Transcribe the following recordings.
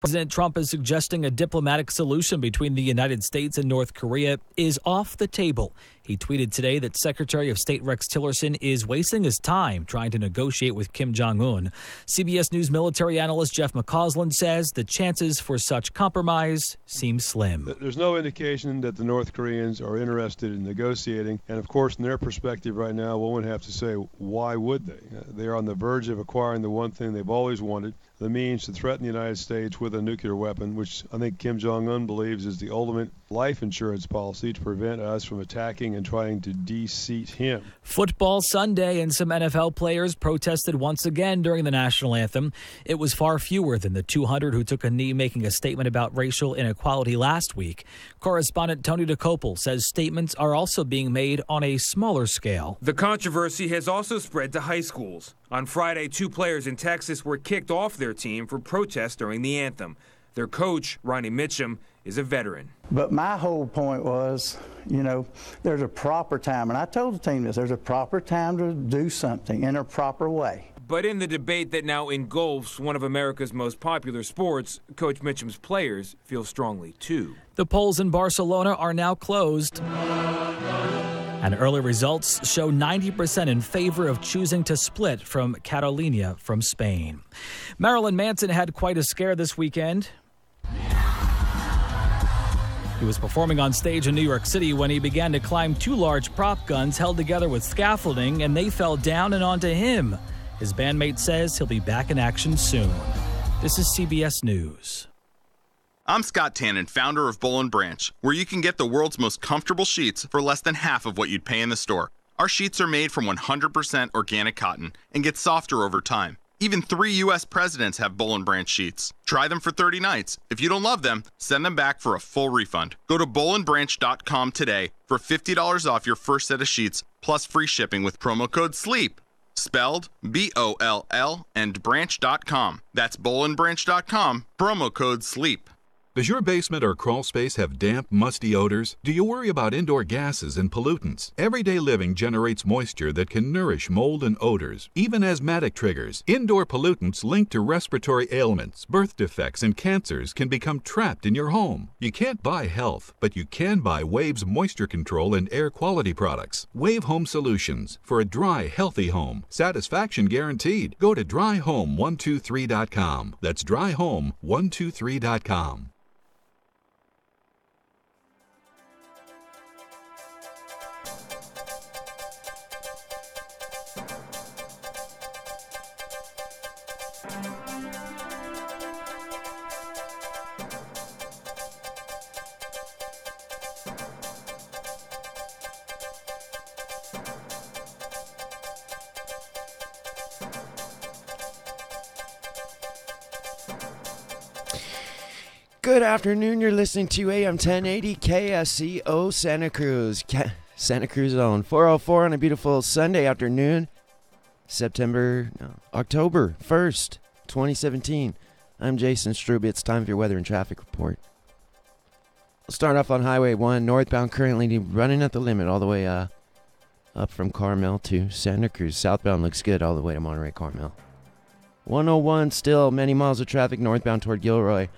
President Trump is suggesting a diplomatic solution between the United States and North Korea is off the table. He tweeted today that Secretary of State Rex Tillerson is wasting his time trying to negotiate with Kim Jong-un. CBS News military analyst Jeff McCausland says the chances for such compromise seem slim. There's no indication that the North Koreans are interested in negotiating. And, of course, in their perspective right now, one would have to say, why would they? They're on the verge of acquiring the one thing they've always wanted, the means to threaten the United States with a nuclear weapon, which I think Kim Jong-un believes is the ultimate life insurance policy to prevent us from attacking and trying to de-seat him. Football Sunday, and some NFL players protested once again during the national anthem. It was far fewer than the 200 who took a knee making a statement about racial inequality last week. Correspondent Tony DeCopel says statements are also being made on a smaller scale. The controversy has also spread to high schools. On Friday, 2 players in Texas were kicked off their team for protests during the anthem. Their coach, Ronnie Mitchum, is a veteran. But my whole point was, there's a proper time, and I told the team this, there's a proper time to do something in a proper way. But in the debate that now engulfs one of America's most popular sports, Coach Mitchum's players feel strongly too. The polls in Barcelona are now closed, and early results show 90% in favor of choosing to split from Catalonia from Spain. Marilyn Manson had quite a scare this weekend. He was performing on stage in New York City when he began to climb 2 large prop guns held together with scaffolding, and they fell down and onto him. His bandmate says he'll be back in action soon. This is CBS News. I'm Scott Tannen, founder of Boll & Branch, where you can get the world's most comfortable sheets for less than half of what you'd pay in the store. Our sheets are made from 100% organic cotton and get softer over time. Even 3 U.S. presidents have Boll & Branch sheets. Try them for 30 nights. If you don't love them, send them back for a full refund. Go to bollandbranch.com today for $50 off your first set of sheets, plus free shipping with promo code SLEEP. Spelled B-O-L-L and branch.com. That's bollandbranch.com, promo code SLEEP. Does your basement or crawl space have damp, musty odors? Do you worry about indoor gases and pollutants? Everyday living generates moisture that can nourish mold and odors, even asthmatic triggers. Indoor pollutants linked to respiratory ailments, birth defects, and cancers can become trapped in your home. You can't buy health, but you can buy Wave's moisture control and air quality products. Wave Home Solutions for a dry, healthy home. Satisfaction guaranteed. Go to dryhome123.com. That's dryhome123.com. Good afternoon. You're listening to AM 1080 KSCO Santa Cruz. Santa Cruz on 404 on a beautiful Sunday afternoon. October 1st, 2017. I'm Jason Strube. It's time for your weather and traffic report. We'll start off on Highway 1, northbound, currently running at the limit all the way up from Carmel to Santa Cruz. Southbound looks good all the way to Monterey, Carmel. 101, still many miles of traffic northbound toward Gilroy.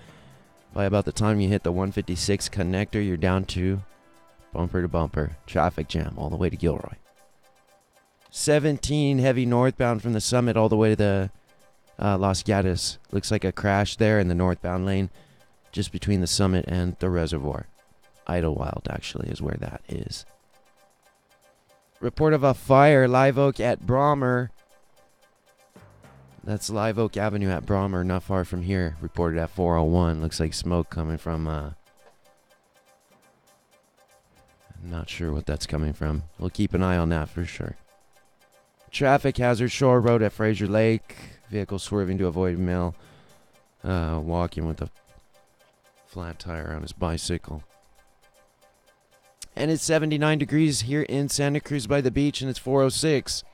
By about the time you hit the 156 connector, you're down to bumper to bumper traffic jam all the way to Gilroy. 17 heavy northbound from the Summit all the way to the Los Gatos. Looks like a crash there in the northbound lane just between the Summit and the reservoir. Idlewild actually is where that is. Report of a fire, Live Oak at Brommer. That's Live Oak Avenue at Brommer, not far from here. Reported at 401. Looks like smoke coming from, I'm not sure what that's coming from. We'll keep an eye on that for sure. Traffic hazard, Shore Road at Fraser Lake. Vehicle swerving to avoid male walking with a flat tire on his bicycle. And it's 79 degrees here in Santa Cruz by the beach, and it's 406.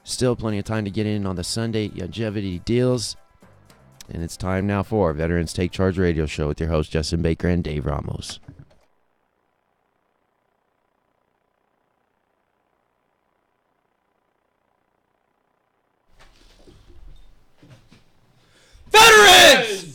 Still plenty of time to get in on the Sunday longevity deals. And it's time now for Veterans Take Charge Radio Show with your hosts Justin Baker and Dave Ramos. Veterans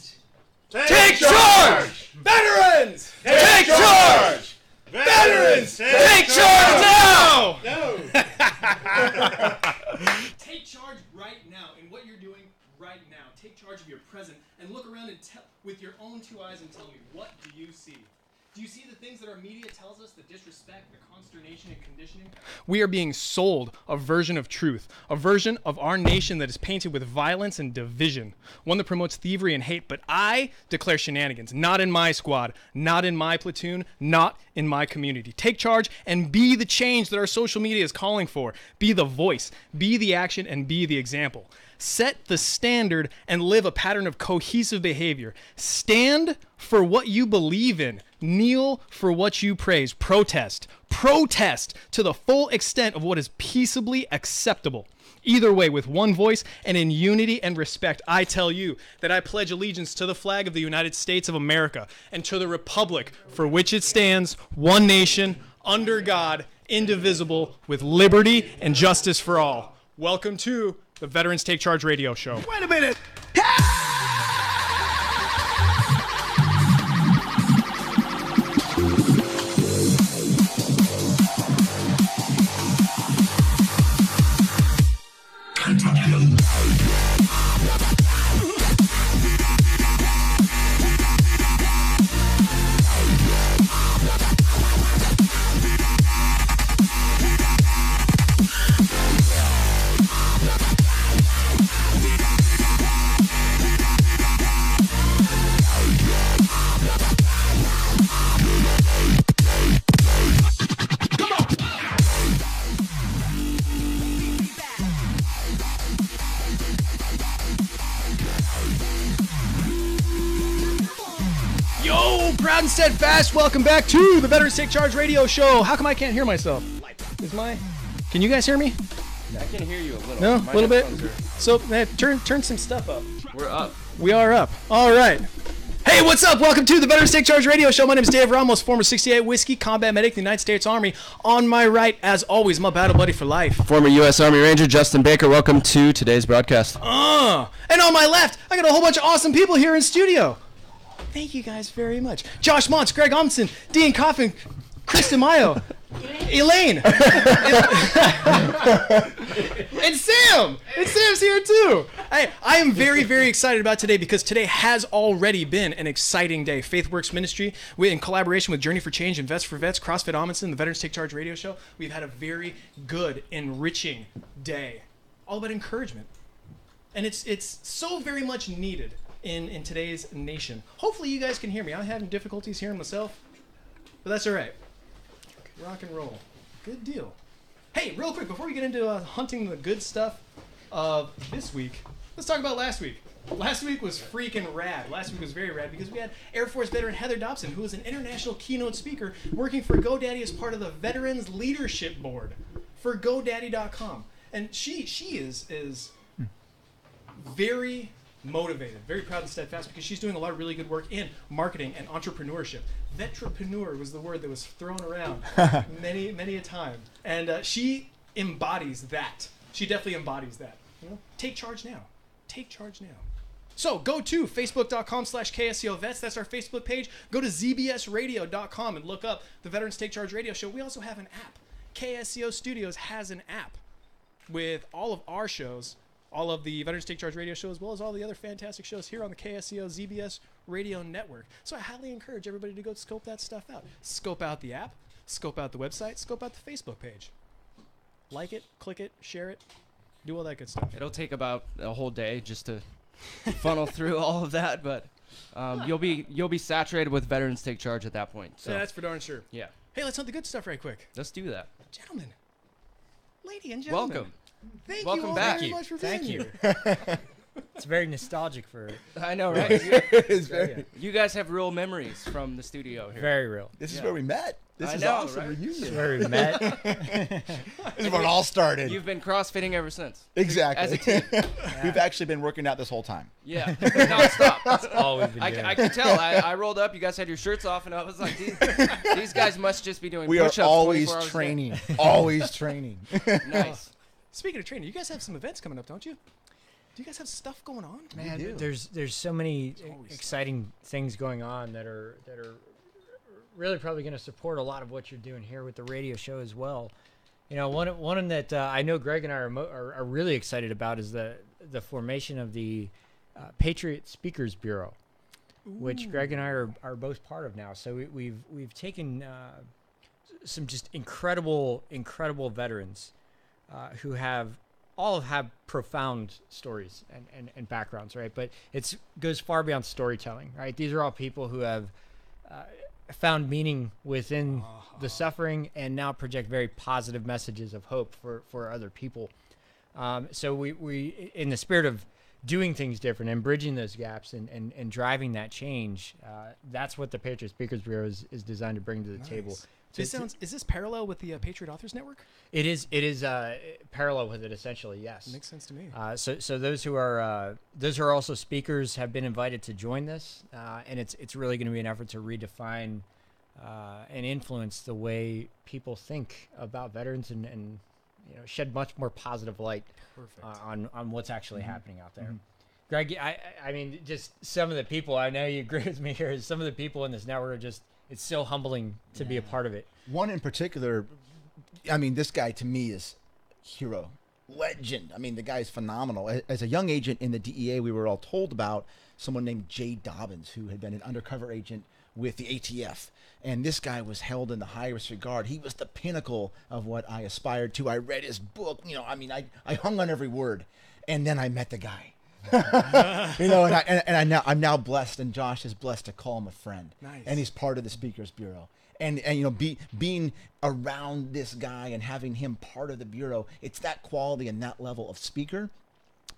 Take charge right now in what you're doing right now. Take charge of your present and look around and with your own two eyes and tell me, what do you see? Do you see the things that our media tells us, the disrespect, the consternation and conditioning? We are being sold a version of truth, a version of our nation that is painted with violence and division, one that promotes thievery and hate. But I declare shenanigans, not in my squad, not in my platoon, not in my community. Take charge and be the change that our social media is calling for. Be the voice, be the action, and be the example. Set the standard and live a pattern of cohesive behavior. Stand for what you believe in. Kneel for what you praise. Protest. Protest to the full extent of what is peaceably acceptable. Either way, with one voice and in unity and respect, I tell you that I pledge allegiance to the flag of the United States of America and to the republic for which it stands, one nation, under God, indivisible, with liberty and justice for all. Welcome to the Veterans Take Charge radio show. Wait a minute. Proud and steadfast, welcome back to the Veterans Take Charge radio show. How come I can't hear myself? Can you guys hear me? I can hear you a little. No, a little bit? So, turn some stuff up. We're up. We are up. All right. Hey, what's up? Welcome to the Veterans Take Charge radio show. My name is Dave Ramos, former 68 Whiskey combat medic of the United States Army. On my right, as always, my battle buddy for life, Former U.S. Army Ranger Justin Baker. Welcome to today's broadcast. And on my left, I got a whole bunch of awesome people here in studio. Thank you guys very much. Josh Montz, Greg Omson, Dean Coffin, Chris DeMaio, Elaine, and Sam. And Sam's here too. Hey, I am very, very excited about today because today has already been an exciting day. FaithWorks Ministry, in collaboration with Journey for Change and Vets for Vets, CrossFit Amundsen, the Veterans Take Charge radio show, we've had a very good, enriching day. All about encouragement. And it's so very much needed in today's nation. Hopefully you guys can hear me. I'm having difficulties hearing myself, but that's all right. Rock and roll. Good deal. Hey, real quick, before we get into hunting the good stuff of this week, let's talk about last week. Last week was freaking rad. Last week was very rad because we had Air Force veteran Heather Dobson, who is an international keynote speaker working for GoDaddy as part of the Veterans Leadership Board for GoDaddy.com. And she is very motivated, very proud and steadfast because she's doing a lot of really good work in marketing and entrepreneurship. Vetrepreneur was the word that was thrown around many a time. And she embodies that. She definitely embodies that. You know? Take charge now. Take charge now. So go to facebook.com/KSCO Vets. That's our Facebook page. Go to zbsradio.com and look up the Veterans Take Charge radio show. We also have an app. KSCO Studios has an app with all of our shows, all of the Veterans Take Charge radio show, as well as all the other fantastic shows here on the KSCO ZBS radio network. So I highly encourage everybody to go scope that stuff out. Scope out the app, scope out the website, scope out the Facebook page. Like it, click it, share it, do all that good stuff. It'll take about a whole day just to funnel through all of that, but you'll be saturated with Veterans Take Charge at that point. So yeah, that's for darn sure. Yeah. Hey, let's hunt the good stuff right quick. Let's do that. Gentlemen, lady and gentlemen. Welcome. Thank Welcome you all back. very much for being Thank you. here. It's very nostalgic for. I know, right? It's very. You guys have real memories from the studio here. Very real. This is where we met. This I is know, awesome right? This is reunion. where we met. This is where it all started. You've been crossfitting ever since. Exactly. As a team. We've actually been working out this whole time. Yeah. Nonstop. That's all we've been doing. I could tell. I rolled up. You guys had your shirts off, and I was like, these guys must just be doing We are push-ups always 24 hours a day. training. Always training. Nice. Speaking of training, you guys have some events coming up, don't you? Do you guys have stuff going on? Man, there's so many exciting things going on that are really probably going to support a lot of what you're doing here with the radio show as well. One that I know Greg and I are really excited about is the formation of the Patriot Speakers Bureau, which Greg and I are both part of now. So we've taken some just incredible veterans who have profound stories and backgrounds, right? But it goes far beyond storytelling, right? These are all people who have found meaning within the suffering and now project very positive messages of hope for other people. So we in the spirit of doing things different and bridging those gaps and driving that change, that's what the Patriot Speakers Bureau is designed to bring to the table. Is this parallel with the Patriot Authors Network? It is parallel with it, essentially. Yes, makes sense to me. So those who are also speakers have been invited to join this, and it's really going to be an effort to redefine and influence the way people think about veterans and shed much more positive light on what's actually happening out there. Greg, I mean, just some of the people, I know you agree with me here, some of the people in this network are just, it's so humbling to be a part of it. One in particular, I mean, this guy to me is hero, legend. I mean, the guy's phenomenal. As a young agent in the DEA, we were all told about someone named Jay Dobbins, who had been an undercover agent with the ATF. And this guy was held in the highest regard. He was the pinnacle of what I aspired to. I read his book. I hung on every word. And then I met the guy. I'm now blessed, and Josh is blessed to call him a friend. Nice. And he's part of the Speakers Bureau. And being around this guy and having him part of the Bureau, it's that quality and that level of speaker,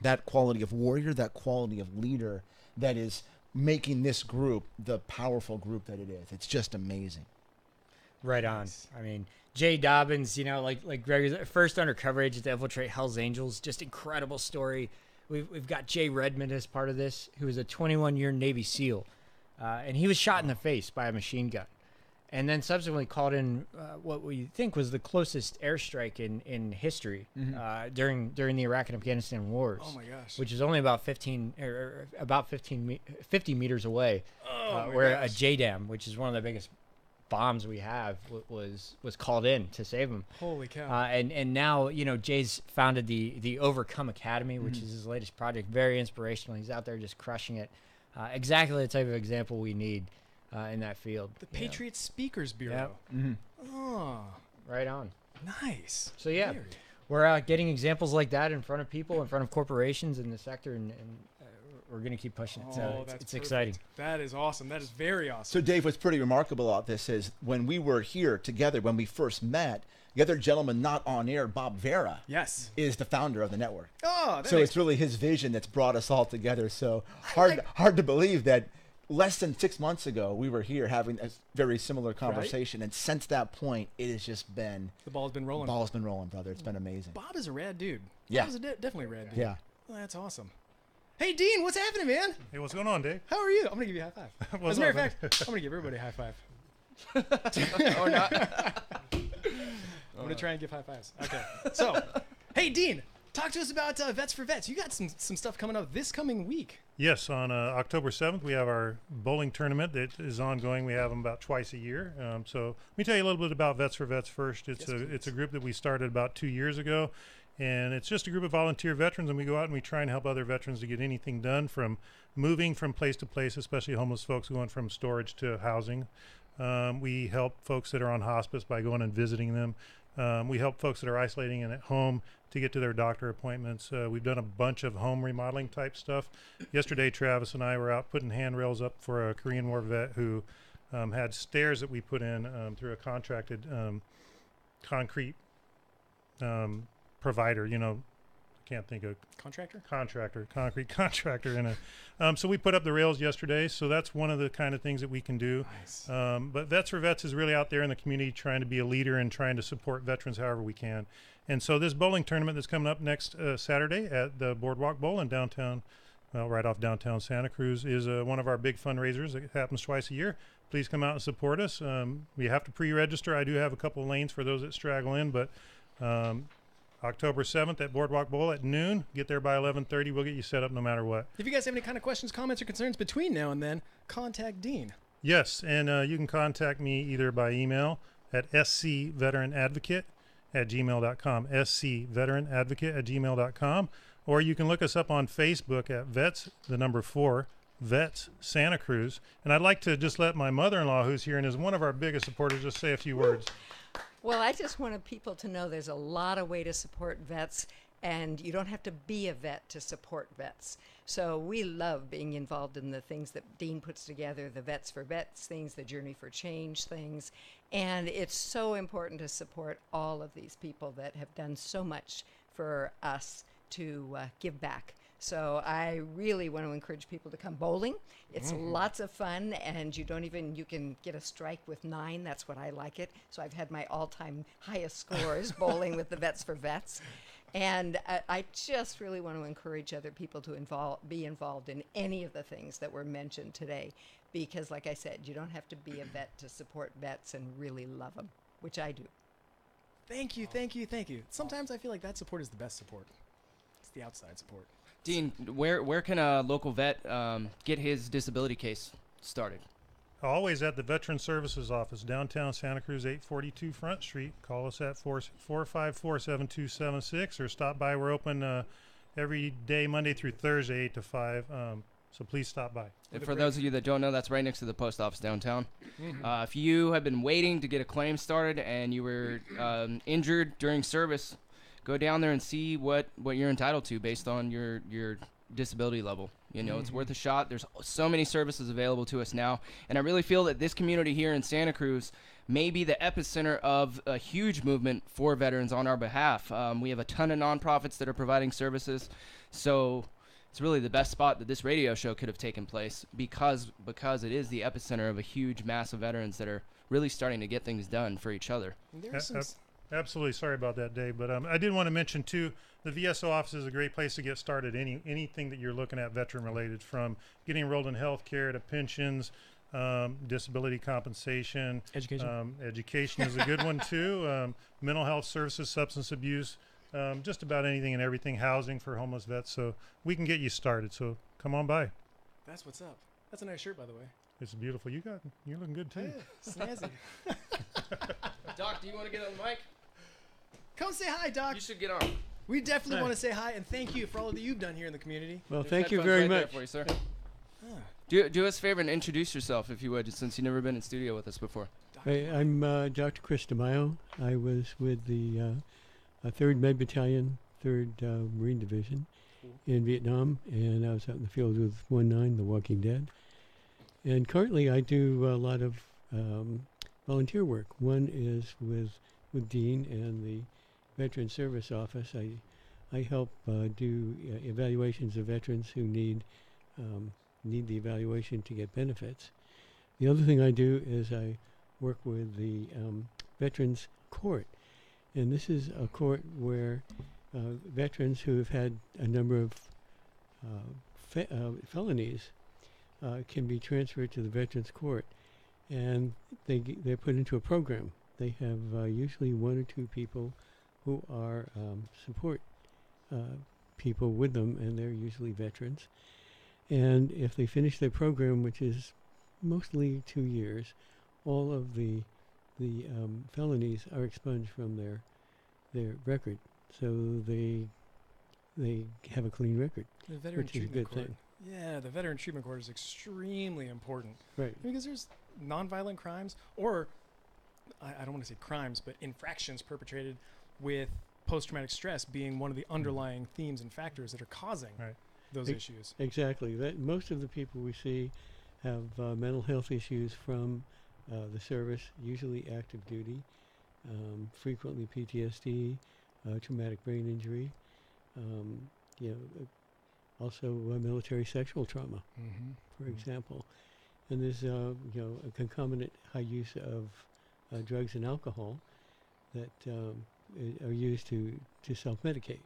that quality of warrior, that quality of leader that is making this group the powerful group that it is. It's just amazing. Right on. I mean, Jay Dobbins, like Greg, first undercover agent to infiltrate Hell's Angels, just incredible story. We've got Jay Redmond as part of this, who was a 21-year Navy SEAL, and he was shot in the face by a machine gun, and then subsequently called in what we think was the closest airstrike in history during the Iraq and Afghanistan wars. Oh my gosh! Which is only about 50 meters away, where a JDAM, which is one of the biggest bombs we have, was called in to save him. Holy cow! And now Jay's founded the Overcome Academy, which is his latest project. Very inspirational. He's out there just crushing it. Exactly the type of example we need in that field. The Patriot Speakers Bureau. Yep. Oh, right on. Nice. So yeah, we're getting examples like that in front of people, in front of corporations in the sector, and we're going to keep pushing it. So it's exciting. That is awesome. That is very awesome. So, Dave, what's pretty remarkable about this is when we were here together, when we first met, the other gentleman not on air, Bob Vera, is the founder of the network. Oh, so it's really his vision that's brought us all together. So hard to believe that less than 6 months ago we were here having a very similar conversation, and since that point it has just been the ball's been rolling. Ball's been rolling, brother. It's been amazing. Bob is a rad dude. Yeah, Bob is definitely a rad dude. Yeah. Well, that's awesome. Hey, Dean, what's happening, man? Hey, what's going on, Dave? How are you? I'm going to give you a high five. As a matter of fact, I'm going to give everybody a high five. Or not. I'm going to try and give high fives. Okay. So, hey, Dean, talk to us about Vets for Vets. You got some stuff coming up this coming week. Yes, on October 7th, we have our bowling tournament that is ongoing. We have them about twice a year. So let me tell you a little bit about Vets for Vets first. It's a group that we started about 2 years ago. And it's just a group of volunteer veterans, and we go out and we try and help other veterans to get anything done, from moving from place to place, especially homeless folks going from storage to housing. We help folks that are on hospice by going and visiting them. We help folks that are isolating and at home to get to their doctor appointments. We've done a bunch of home remodeling type stuff. Yesterday, Travis and I were out putting handrails up for a Korean War vet who had stairs that we put in through a contracted concrete provider, I can't think of concrete contractor in it. So we put up the rails yesterday. So that's one of the kind of things that we can do. Nice. But Vets for Vets is really out there in the community trying to be a leader and trying to support veterans however we can. And so this bowling tournament that's coming up next Saturday at the Boardwalk Bowl in downtown, right off downtown Santa Cruz, is one of our big fundraisers. It happens twice a year. Please come out and support us. We have to pre-register. I do have a couple of lanes for those that straggle in, but October 7th at Boardwalk Bowl at noon. Get there by 11:30. We'll get you set up no matter what. If you guys have any kind of questions, comments, or concerns between now and then, contact Dean. Yes, and you can contact me either by email at scveteranadvocate scveteranadvocate@gmail.com, scveteranadvocate@gmail.com, or you can look us up on Facebook at Vets, the number 4, Vets Santa Cruz. And I'd like to just let my mother-in-law, who's here and is one of our biggest supporters, just say a few words. Well, I just wanted people to know there's a lot of way to support vets, and you don't have to be a vet to support vets. So we love being involved in the things that Dean puts together, the Vets for Vets things, the Journey for Change things. And it's so important to support all of these people that have done so much for us to give back. So I really want to encourage people to come bowling. It's lots of fun, and you can get a strike with 9. That's what I like it. So I've had my all-time highest scores bowling with the Vets for Vets. And I just really want to encourage other people to be involved in any of the things that were mentioned today. Because like I said, you don't have to be a vet to support vets and really love them, which I do. Thank you, thank you, thank you. Sometimes I feel like that support is the best support. It's the outside support. Dean, where can a local vet get his disability case started? Always at the Veteran Services Office, downtown Santa Cruz, 842 Front Street. Call us at 454-7276 or stop by. We're open every day, Monday through Thursday, 8 to 5. So please stop by. And for those of you that don't know, that's right next to the post office downtown. If you have been waiting to get a claim started and you were injured during service, go down there and see what you're entitled to based on your disability level. You know, it's worth a shot. There's so many services available to us now. And I really feel that this community here in Santa Cruz may be the epicenter of a huge movement for veterans on our behalf. We have a ton of nonprofits that are providing services. So it's really the best spot that this radio show could have taken place because it is the epicenter of a huge mass of veterans that are really starting to get things done for each other. Absolutely. Sorry about that, Dave. But I did want to mention, too, the VSO office is a great place to get started. Anything that you're looking at veteran-related, from getting enrolled in health care to pensions, disability compensation. Education. Education is a good one, too. Mental health services, substance abuse, just about anything and everything, housing for homeless vets. So we can get you started. So come on by. That's what's up. That's a nice shirt, by the way. It's beautiful. You're looking good, too. Yeah, snazzy. Doc, do you want to get on the mic? Come say hi, Doc. You should get on. We definitely want to say hi and thank you for all that you've done here in the community. Well, thank you very much. For you, sir. Do us a favor and introduce yourself, if you would, since you've never been in studio with us before. I'm Dr. Chris DeMaio. I was with the 3rd Med Battalion, 3rd Marine Division in Vietnam, and I was out in the field with 1-9, The Walking Dead. And currently I do a lot of volunteer work. One is with Dean and the Veteran Service Office. I help do evaluations of veterans who need the evaluation to get benefits. The other thing I do is I work with the Veterans Court. And this is a court where veterans who have had a number of felonies can be transferred to the Veterans Court. And they're put into a program. They have usually 1 or 2 people who are support people with them, and they're usually veterans. And if they finish their program, which is mostly 2 years, all of the felonies are expunged from their record, so they have a clean record, which is a good thing. Yeah, the Veteran Treatment Court is extremely important. Right. Because there's nonviolent crimes, or I don't want to say crimes, but infractions perpetrated with post-traumatic stress being one of the underlying themes and factors that are causing those issues. Exactly. That most of the people we see have mental health issues from the service, usually active duty, frequently PTSD, traumatic brain injury, also military sexual trauma, for example. And there's a concomitant high use of drugs and alcohol that are used to self-medicate.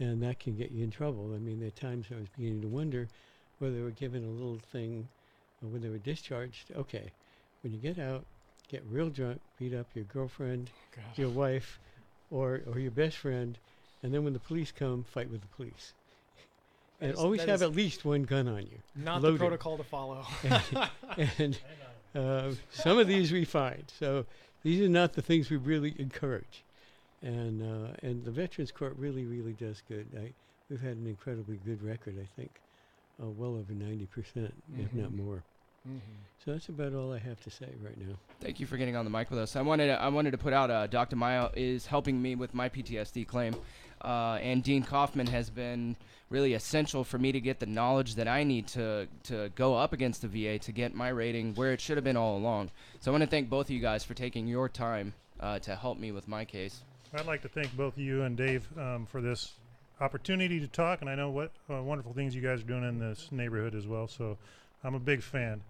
And that can get you in trouble. I mean, there are times I was beginning to wonder whether they were given a little thing when they were discharged. Okay, when you get out, get real drunk, beat up your girlfriend, your wife, or your best friend, and then when the police come, fight with the police. And always have at least 1 gun on you. Not loaded. The protocol to follow. and some of these we find. So these are not the things we really encourage. And the Veterans Court really, really does good. We've had an incredibly good record, I think, well over 90%, if not more. So that's about all I have to say right now. Thank you for getting on the mic with us. I wanted to put out Dr. Mayo is helping me with my PTSD claim, and Dean Kaufman has been really essential for me to get the knowledge that I need to go up against the VA to get my rating where it should have been all along. So I want to thank both of you guys for taking your time to help me with my case. I'd like to thank both you and Dave for this opportunity to talk, and I know what wonderful things you guys are doing in this neighborhood as well, so I'm a big fan.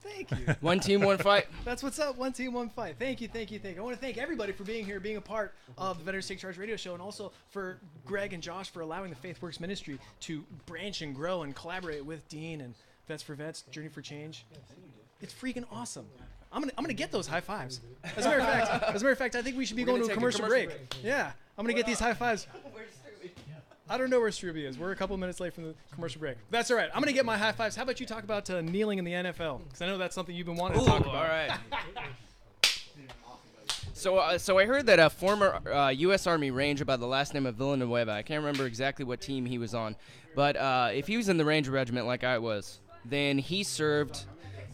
Thank you. One team, one fight. That's what's up. One team, one fight. Thank you. I want to thank everybody for being here, being a part of the Veterans Take Charge radio show, and also for Greg and Josh for allowing the FaithWorks ministry to branch and grow and collaborate with Dean and Vets for Vets, Journey for Change. It's freaking awesome. I'm gonna get those high fives. As a matter of fact, I think we should be going to a commercial break. Yeah, I'm gonna get these high fives. I don't know where Struby is. We're a couple minutes late from the commercial break. That's all right. I'm going to get my high fives. How about you talk about kneeling in the NFL? Because I know that's something you've been wanting to talk about. All right. So I heard that a former U.S. Army Ranger by the last name of Villanueva, I can't remember exactly what team he was on, but if he was in the Ranger Regiment like I was, then he served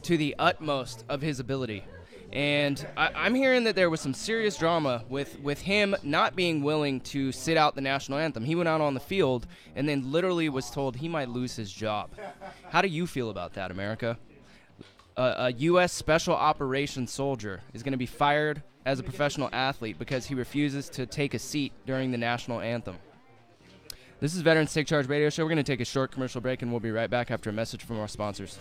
to the utmost of his ability. And I'm hearing that there was some serious drama with him not being willing to sit out the national anthem. He went out on the field and then literally was told he might lose his job. How do you feel about that, America? A U.S. Special Operations soldier is going to be fired as a professional athlete because he refuses to take a seat during the national anthem. This is Veterans Take Charge Radio Show. We're going to take a short commercial break, and we'll be right back after a message from our sponsors.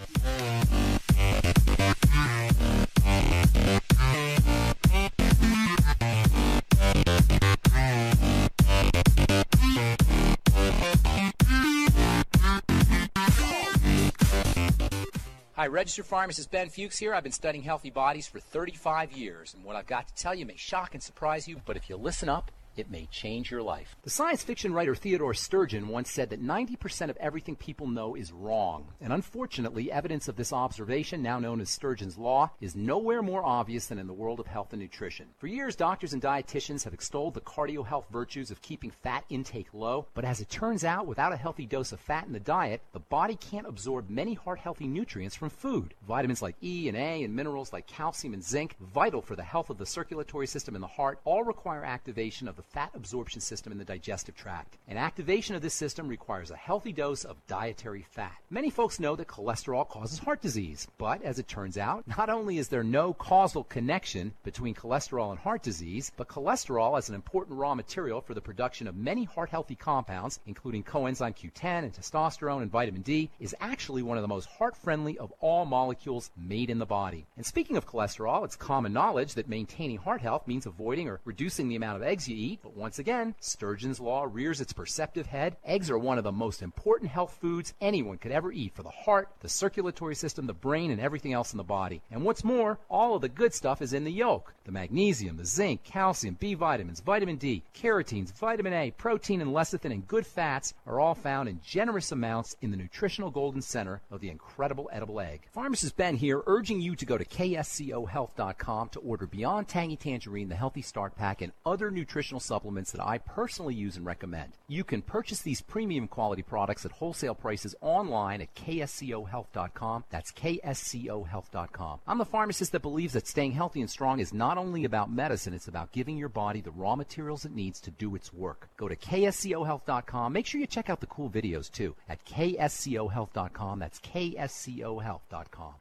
Hi, registered pharmacist Ben Fuchs here. I've been studying healthy bodies for 35 years, and what I've got to tell you may shock and surprise you, but if you listen up, it may change your life. The science fiction writer Theodore Sturgeon once said that 90% of everything people know is wrong. And unfortunately, evidence of this observation, now known as Sturgeon's Law, is nowhere more obvious than in the world of health and nutrition. For years, doctors and dietitians have extolled the cardio health virtues of keeping fat intake low, but as it turns out, without a healthy dose of fat in the diet, the body can't absorb many heart-healthy nutrients from food. Vitamins like E and A and minerals like calcium and zinc, vital for the health of the circulatory system and the heart, all require activation of the fat absorption system in the digestive tract. And activation of this system requires a healthy dose of dietary fat. Many folks know that cholesterol causes heart disease, but as it turns out, not only is there no causal connection between cholesterol and heart disease, but cholesterol is an important raw material for the production of many heart-healthy compounds, including coenzyme Q10 and testosterone and vitamin D, is actually one of the most heart-friendly of all molecules made in the body. And speaking of cholesterol, it's common knowledge that maintaining heart health means avoiding or reducing the amount of eggs you eat, but once again, Sturgeon's Law rears its perceptive head. Eggs are one of the most important health foods anyone could ever eat for the heart, the circulatory system, the brain, and everything else in the body. And what's more, all of the good stuff is in the yolk. The magnesium, the zinc, calcium, B vitamins, vitamin D, carotenes, vitamin A, protein, and lecithin, and good fats are all found in generous amounts in the nutritional golden center of the incredible edible egg. Pharmacist Ben here, urging you to go to KSCOhealth.com to order Beyond Tangy Tangerine, the Healthy Start Pack, and other nutritional supplements that I personally use and recommend. You can purchase these premium quality products at wholesale prices online at KSCOhealth.com. That's KSCOhealth.com. I'm the pharmacist that believes that staying healthy and strong is not only about medicine, it's about giving your body the raw materials it needs to do its work. Go to KSCOhealth.com. Make sure you check out the cool videos too at KSCOhealth.com. That's KSCOhealth.com.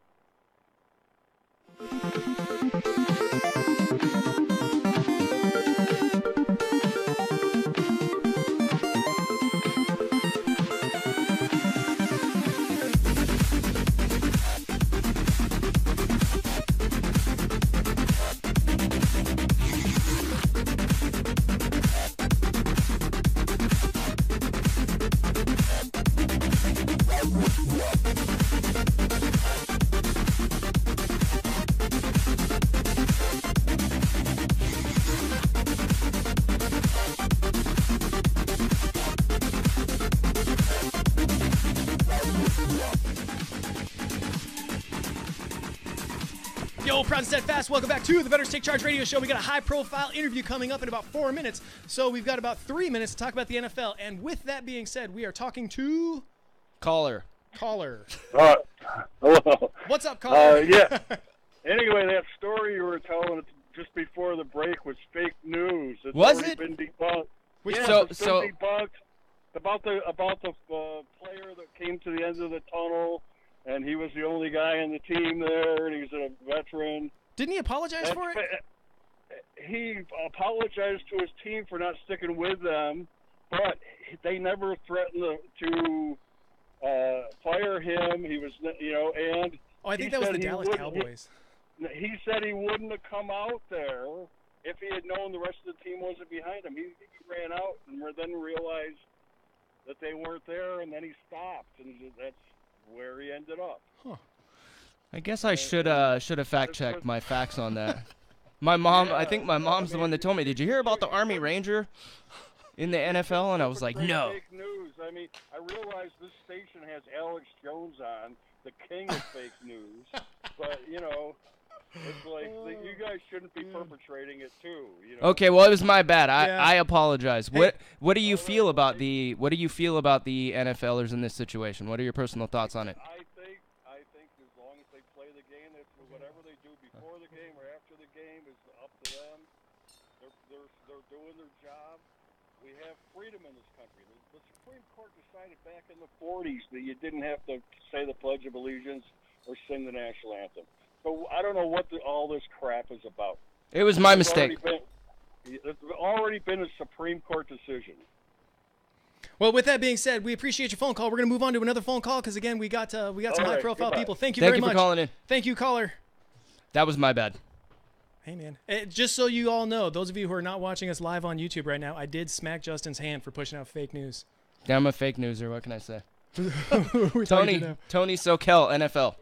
Yo, Proud and Steadfast, welcome back to the Veterans Take Charge Radio Show. We got a high-profile interview coming up in about 4 minutes, so we've got about 3 minutes to talk about the NFL. And with that being said, we are talking to... Caller. Hello. What's up, caller? Yeah. Anyway, that story you were telling just before the break was fake news. It's already been debunked. It's been debunked about the player that came to the end of the tunnel, and he was the only guy on the team there, and he's a veteran. Didn't he apologize for it? He apologized to his team for not sticking with them, but they never threatened to fire him. He was, and I think that was the Dallas Cowboys. He said he wouldn't have come out there if he had known the rest of the team wasn't behind him. He ran out and then realized that they weren't there, and then he stopped, and that's where he ended up. Huh. I guess I should have fact-checked my facts on that. My mom, I think my mom's the one that told me, did you hear about the Army Ranger in the NFL? And I was like, no. Fake news. I mean, I realize this station has Alex Jones on, the king of fake news, but, it's like you guys shouldn't be perpetrating it too. Okay, well, it was my bad. I apologize. Hey, what do you feel about the NFLers in this situation? What are your personal thoughts on it? I think as long as they play the game, that's whatever they do before the game or after the game is up to them. They're doing their job. We have freedom in this country. The Supreme Court decided back in the 40s that you didn't have to say the Pledge of Allegiance or sing the national anthem. So I don't know what all this crap is about. It was my mistake. It's already been a Supreme Court decision. Well, with that being said, we appreciate your phone call. We're going to move on to another phone call because, again, we got some high-profile people. Thank you very much. Thank you for calling in. Thank you, caller. That was my bad. Hey, man. Just so you all know, those of you who are not watching us live on YouTube right now, I did smack Justin's hand for pushing out fake news. Yeah, I'm a fake newser. What can I say? Tony SoCal, NFL.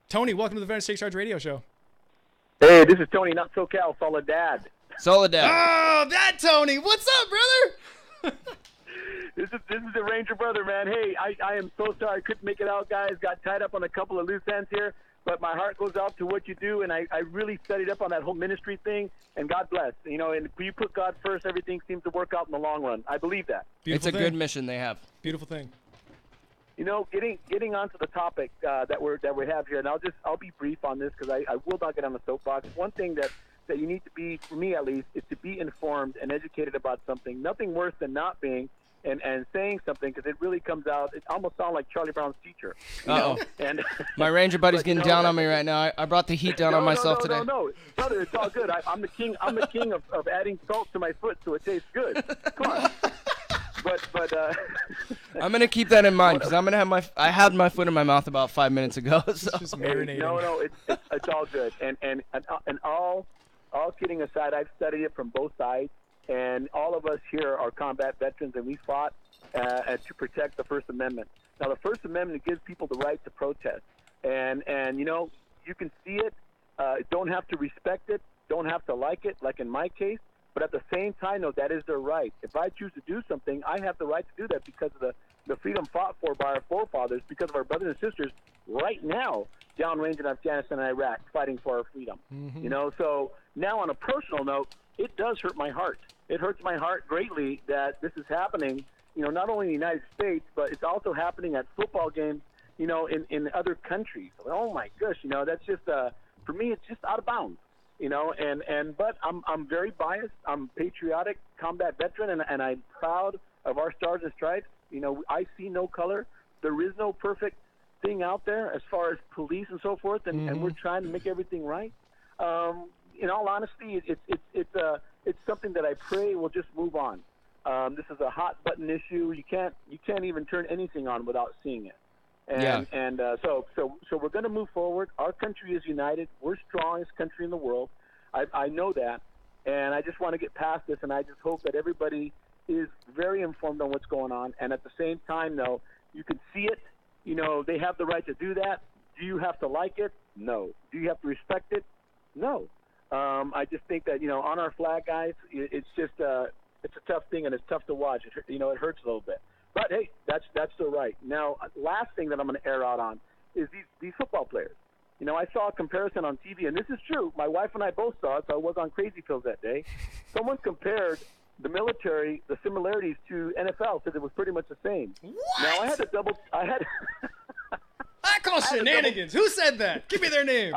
Tony, welcome to the Veterans Take Charge Radio Show. Hey, this is Tony, not SoCal, Soledad. Soledad. Oh, that Tony. What's up, brother? This is the Ranger brother, man. Hey, I am so sorry I couldn't make it out, guys. Got tied up on a couple of loose ends here. But my heart goes out to what you do, and I really studied up on that whole ministry thing, and God bless. And if you put God first, everything seems to work out in the long run. I believe that. It's a good mission they have. Beautiful thing. Getting onto the topic that we have here, and I'll be brief on this because I will not get on the soapbox. One thing that you need to be, for me at least, is to be informed and educated about something. Nothing worse than not being and saying something, because it really comes out. It almost sounds like Charlie Brown's teacher. And my Ranger buddy's getting down on me right now. I brought the heat down on myself today. No, brother, it's all good. I'm the king. I'm the king of adding salt to my foot so it tastes good. Come on. But I'm gonna keep that in mind because I'm gonna have I had my foot in my mouth about 5 minutes ago. So. Just marinating. No, it's all good. And all kidding aside, I've studied it from both sides. And all of us here are combat veterans, and we fought to protect the First Amendment. Now, the First Amendment gives people the right to protest. And you can see it, don't have to respect it, don't have to like it, like in my case. But at the same time, no, that is their right. If I choose to do something, I have the right to do that because of the freedom fought for by our forefathers, because of our brothers and sisters right now downrange in Afghanistan and Iraq fighting for our freedom. Mm-hmm. So now on a personal note, it does hurt my heart. It hurts my heart greatly that this is happening, not only in the United States, but it's also happening at football games, in other countries. Oh my gosh, that's just, for me, it's just out of bounds, but I'm very biased. I'm patriotic, combat veteran, and I'm proud of our stars and stripes. I see no color. There is no perfect thing out there as far as police and so forth, and we're trying to make everything right. In all honesty, it's something that I pray will just move on. This is a hot button issue. You can't even turn anything on without seeing it. So we're going to move forward. Our country is united. We're the strongest country in the world. I know that, and I just want to get past this. And I just hope that everybody is very informed on what's going on. And at the same time, though, you can see it. They have the right to do that. Do you have to like it? No. Do you have to respect it? No. I just think that, on our flag, guys, it's just it's a tough thing, and it's tough to watch. It hurts a little bit. But, hey, that's the right. Now, last thing that I'm going to air out on is these football players. You know, I saw a comparison on TV, and this is true. My wife and I both saw it, so I was on Crazy Pills that day. Someone compared the military, the similarities to NFL, said it was pretty much the same. What? Now, I call shenanigans. Who said that? Give me their name.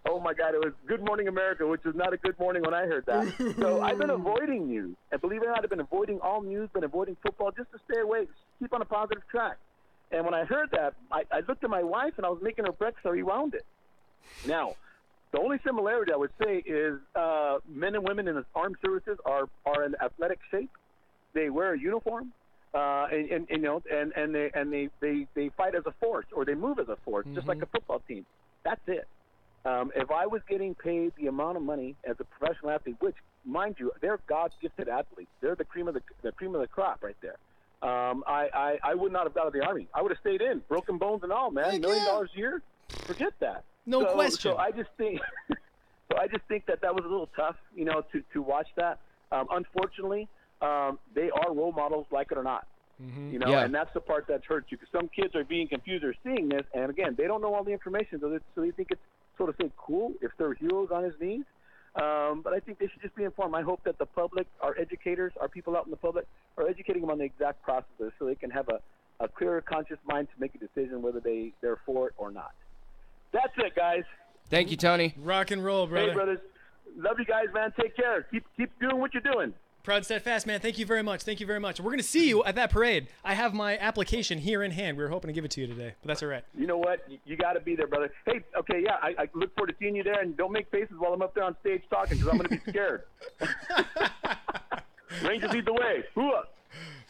Oh my God, it was Good Morning America, which was not a good morning when I heard that. So I've been avoiding news. And believe it or not, I've been avoiding all news, been avoiding football just to stay away, keep on a positive track. And when I heard that, I looked at my wife and I was making her breakfast, so I rewound it. Now, the only similarity I would say is men and women in the armed services are in athletic shape. They wear a uniform, and they fight as a force, or they move as a force, just like a football team. That's it. If I was getting paid the amount of money as a professional athlete, which, mind you, they're God-gifted athletes, they're the cream of the crop right there. I would not have got out of the Army. I would have stayed in, broken bones and all, man. $1 million a year, forget that. No question. So I just think that was a little tough, you know, to watch that. Unfortunately, they are role models, like it or not. You know, and that's the part that hurts you, because some kids are being confused or seeing this, and again, they don't know all the information, so they think it's sort of say cool if they're heroes on his knees. But I think they should just be informed. I hope that the public, our educators, our people out in the public, are educating them on the exact processes, so they can have a clearer, conscious mind to make a decision whether they're for it or not. That's it, guys. Thank you, Tony. Rock and roll, brother. Hey, brothers. Love you guys, man. Take care. Keep doing what you're doing. Proud and steadfast, man. Thank you very much. Thank you very much. We're going to see you at that parade. I have my application here in hand. We were hoping to give it to you today, but that's all right. You know what? You got to be there, brother. Hey, okay, yeah, I look forward to seeing you there, and don't make faces while I'm up there on stage talking, because I'm going to be scared. Rangers lead the way. Hoo-ah.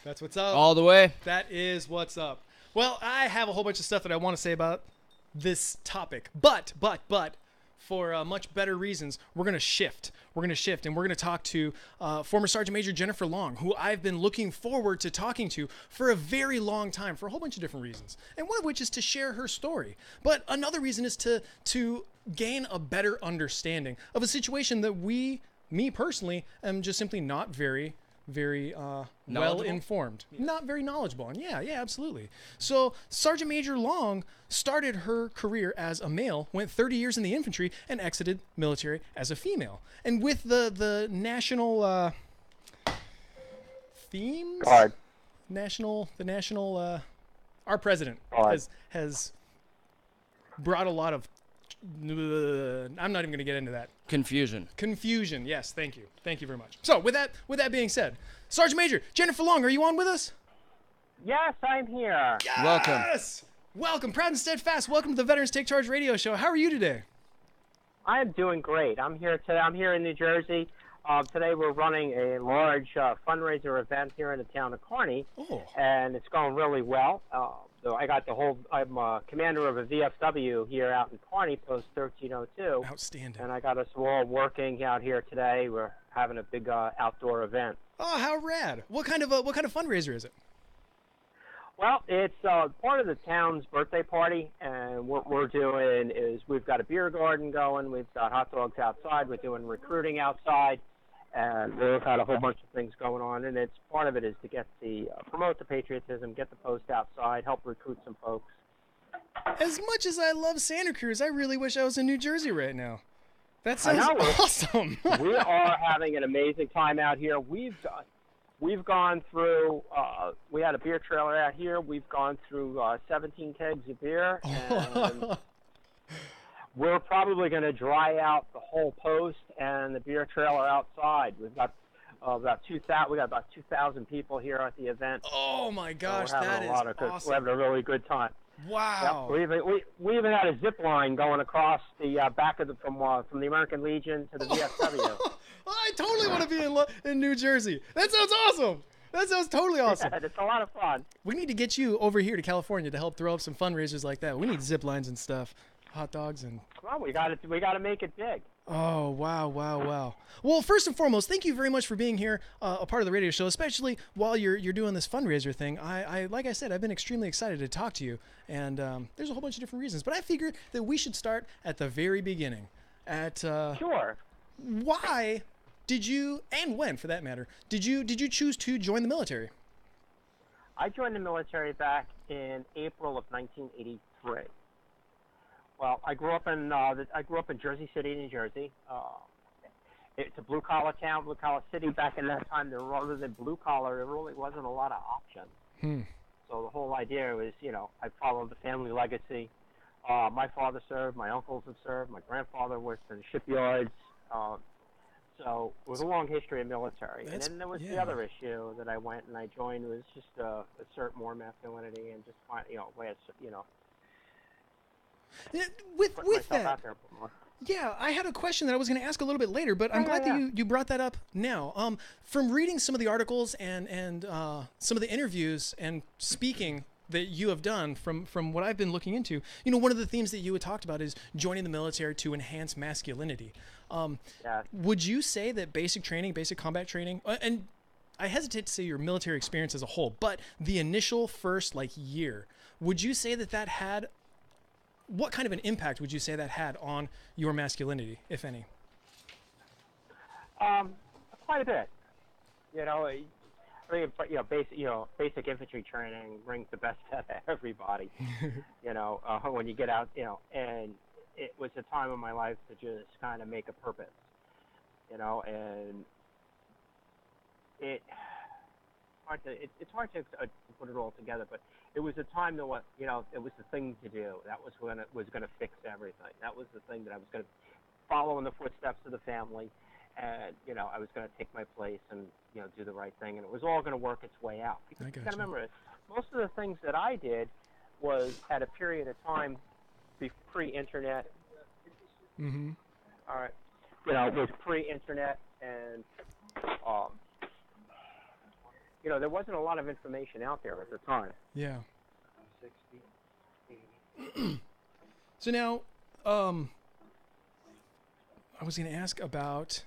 That's what's up. All the way. That is what's up. Well, I have a whole bunch of stuff that I want to say about this topic, but for much better reasons, we're going to shift. We're going to shift, and we're going to talk to former Sergeant Major Jennifer Long, who I've been looking forward to talking to for a very long time for a whole bunch of different reasons, and one of which is to share her story. But another reason is to gain a better understanding of a situation that me personally, am just simply not very well informed, not very knowledgeable. And yeah, absolutely. So Sergeant Major Long started her career as a male, went 30 years in the infantry, and exited military as a female. And with the national themes, our president has brought a lot of. I'm not even going to get into that. Confusion. Yes, thank you. Thank you very much. So, with that being said, Sergeant Major Jennifer Long, are you on with us? Yes, I'm here. Yes! Welcome. Proud and steadfast. Welcome to the Veterans Take Charge radio show. How are you today? I'm doing great. I'm here today. I'm here in New Jersey. Today we're running a large fundraiser event here in the town of Kearney, and it's going really well. So I'm commander of a VFW here out in Kearney, Post 1302. Outstanding. And I got us all working out here today. We're having a big outdoor event. Oh, how rad! What kind of fundraiser is it? Well, it's part of the town's birthday party, and what we're doing is we've got a beer garden going. We've got hot dogs outside. We're doing recruiting outside. And we've had a whole bunch of things going on, and it's part of it is to get promote the patriotism, get the post outside, help recruit some folks. As much as I love Santa Cruz, I really wish I was in New Jersey right now. That sounds awesome. We are having an amazing time out here. We've gone through. We had a beer trailer out here. We've gone through 17 kegs of beer. And we're probably going to dry out the whole post and the beer trailer outside. We've got about 2,000. We got about 2,000 people here at the event. Oh my gosh, so that is awesome! We're having a really good time. Wow. Yep. We even had a zip line going across the back of from the American Legion to the VFW. I totally want to be in New Jersey. That sounds awesome. That sounds totally awesome. Yeah, it's a lot of fun. We need to get you over here to California to help throw up some fundraisers like that. We need zip lines and stuff. Hot dogs and well, we got to make it big. Oh wow. Well, first and foremost, thank you very much for being here, a part of the radio show, especially while you're doing this fundraiser thing. I like I said, I've been extremely excited to talk to you, and there's a whole bunch of different reasons, but I figured that we should start at the very beginning. Sure. Why did you, and when for that matter, did you choose to join the military? I joined the military back in April of 1983. Well, I grew up in Jersey City, New Jersey. It's a blue collar town, blue collar city. Back in that time, other than blue collar, there really wasn't a lot of options. So the whole idea was, I followed the family legacy. My father served, my uncles have served, my grandfather worked in the shipyards. So it was a long history of military. And then there was the other issue that I went and I joined was just assert more masculinity and just find, With myself that, out there a bit more. yeah, I had a question that I was going to ask a little bit later, but I'm glad that you brought that up now. From reading some of the articles and some of the interviews and speaking that you have done from what I've been looking into, one of the themes that you had talked about is joining the military to enhance masculinity. Would you say that basic combat training, and I hesitate to say your military experience as a whole, but the initial first year, would you say that had, what kind of an impact would you say that had on your masculinity, if any? Quite a bit. Basic infantry training brings the best out of everybody. When you get out, and it was a time of my life to just kind of make a purpose, and it's hard to put it all together, but it was a time that it was the thing to do. That was when it was going to fix everything. That was the thing that I was going to follow in the footsteps of the family, and I was going to take my place and do the right thing, and it was all going to work its way out. Because you got to remember, most of the things that I did was at a period of time pre-internet. Mm-hmm. All right, it was pre-internet, and there wasn't a lot of information out there at the time. Yeah. So now, I was going to ask about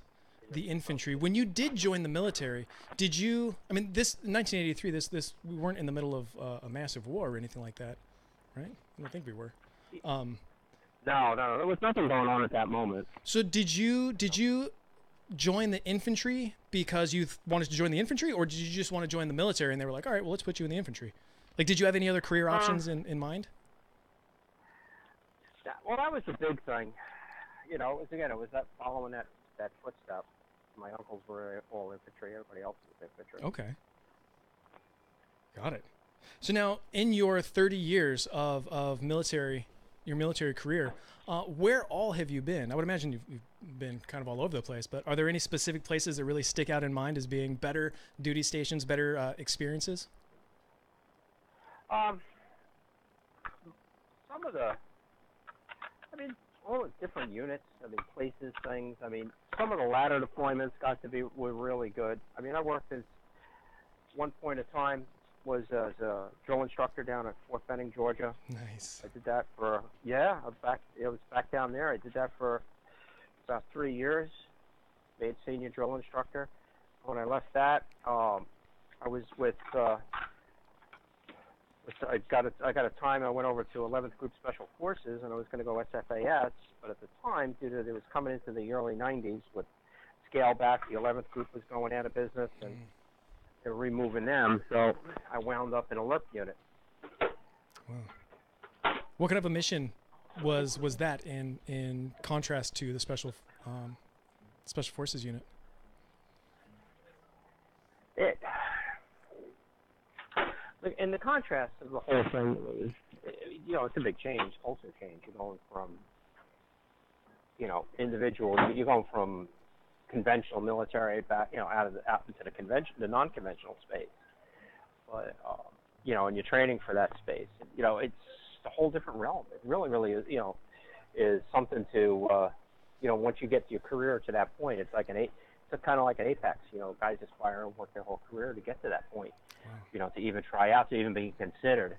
the infantry. When you did join the military, did you? I mean, this 1983. This we weren't in the middle of a massive war or anything like that, right? I don't think we were. No, there was nothing going on at that moment. So did you join the infantry because you wanted to join the infantry, or did you just want to join the military and they were like, all right, well, let's put you in the infantry? Did you have any other career options in mind? Well, that was the big thing. It was that following that footstep. My uncles were all infantry. Everybody else was infantry. Okay. Got it. So now, in your 30 years of your military career, where all have you been? I would imagine you've been kind of all over the place, but are there any specific places that really stick out in mind as being better duty stations, better experiences? Some of all the different units, places, things. Some of the latter deployments were really good. I worked as one point of time was as a drill instructor down at Fort Benning, Georgia. Nice. I did that for it was back down there. I did that for about 3 years. Made senior drill instructor. When I left that, I was with. I got a time. I went over to 11th Group Special Forces, and I was going to go SFAS. But at the time, due to it was coming into the early 90s with scale back, the 11th Group was going out of business, and they were removing them. So I wound up in a LRP unit. Wow. What kind of a mission was that in contrast to the Special Forces unit? In the contrast of the whole thing, it's a big change, culture change. You're going from, individual. You're going from conventional military back, out into the non-conventional space. But and you're training for that space. It's a whole different realm. It really is. Is something to, once you get your career to that point, it's like it's kind of like an apex. Guys aspire and work their whole career to get to that point. Wow. To even try out, to even be considered,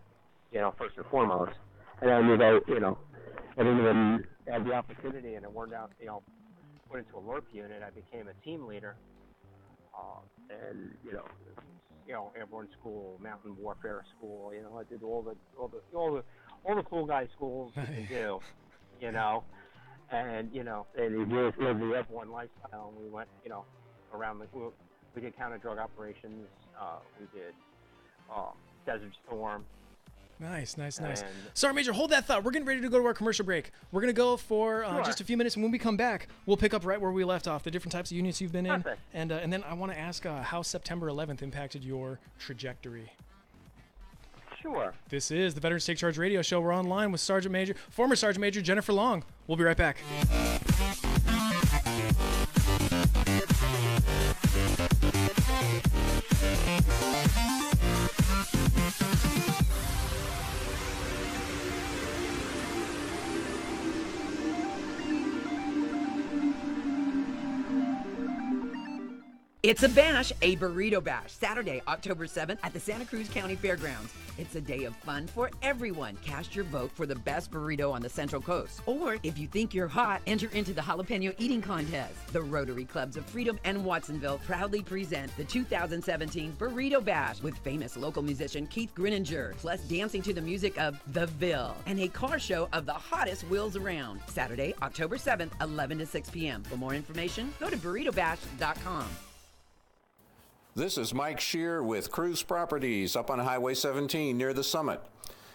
first and foremost. And then you go, and even had the opportunity, and it worked out, put into a LRP unit. I became a team leader, and airborne school, mountain warfare school. I did all the cool guy schools you can do, and and we lived the airborne lifestyle. And we went, around we did counter drug operations. We did Desert Storm. Nice. And- Sergeant Major, hold that thought. We're getting ready to go to our commercial break. We're going to go for Sure. just a few minutes, and when we come back, we'll pick up right where we left off, the different types of units you've been in. Perfect. And then I want to ask how September 11th impacted your trajectory. Sure. This is the Veterans Take Charge Radio Show. We're online with former Sergeant Major Jennifer Long. We'll be right back. It's a bash, a burrito bash, Saturday, October 7th at the Santa Cruz County Fairgrounds. It's a day of fun for everyone. Cast your vote for the best burrito on the Central Coast. Or if you think you're hot, enter into the jalapeno eating contest. The Rotary Clubs of Freedom and Watsonville proudly present the 2017 Burrito Bash with famous local musician Keith Grinninger, plus dancing to the music of The Ville and a car show of the hottest wheels around. Saturday, October 7th, 11 to 6 p.m. For more information, go to burritobash.com. This is Mike Shear with Cruise Properties up on Highway 17 near the Summit.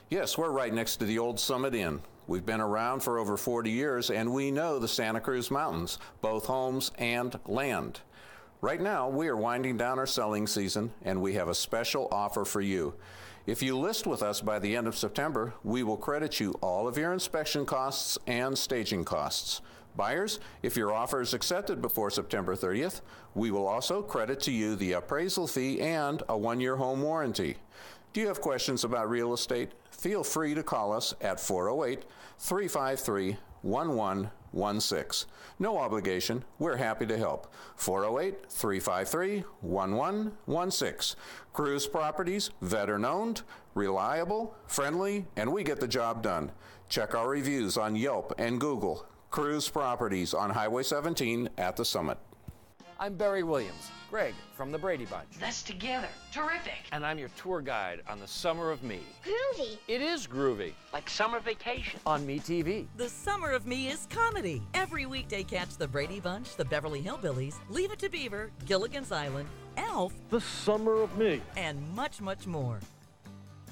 Yes, we're right next to the old Summit Inn. We've been around for over 40 years and we know the Santa Cruz Mountains, both homes and land. Right now, we are winding down our selling season and we have a special offer for you. If you list with us by the end of September, we will credit you all of your inspection costs and staging costs. Buyers, if your offer is accepted before September 30th, we will also credit to you the appraisal fee and a 1-year home warranty. Do you have questions about real estate? Feel free to call us at 408-353-1116. No obligation. We're happy to help. 408-353-1116. Cruise Properties, veteran-owned, reliable, friendly, and we get the job done. Check our reviews on Yelp and Google. Cruise Properties on Highway 17 at the Summit. I'm Barry Williams, Greg from the Brady Bunch. That's together. Terrific. And I'm your tour guide on the Summer of Me. Groovy. It is groovy. Like summer vacation. On Me TV. The Summer of Me is comedy. Every weekday catch the Brady Bunch, the Beverly Hillbillies, Leave It to Beaver, Gilligan's Island, Elf, The Summer of Me, and much, much more.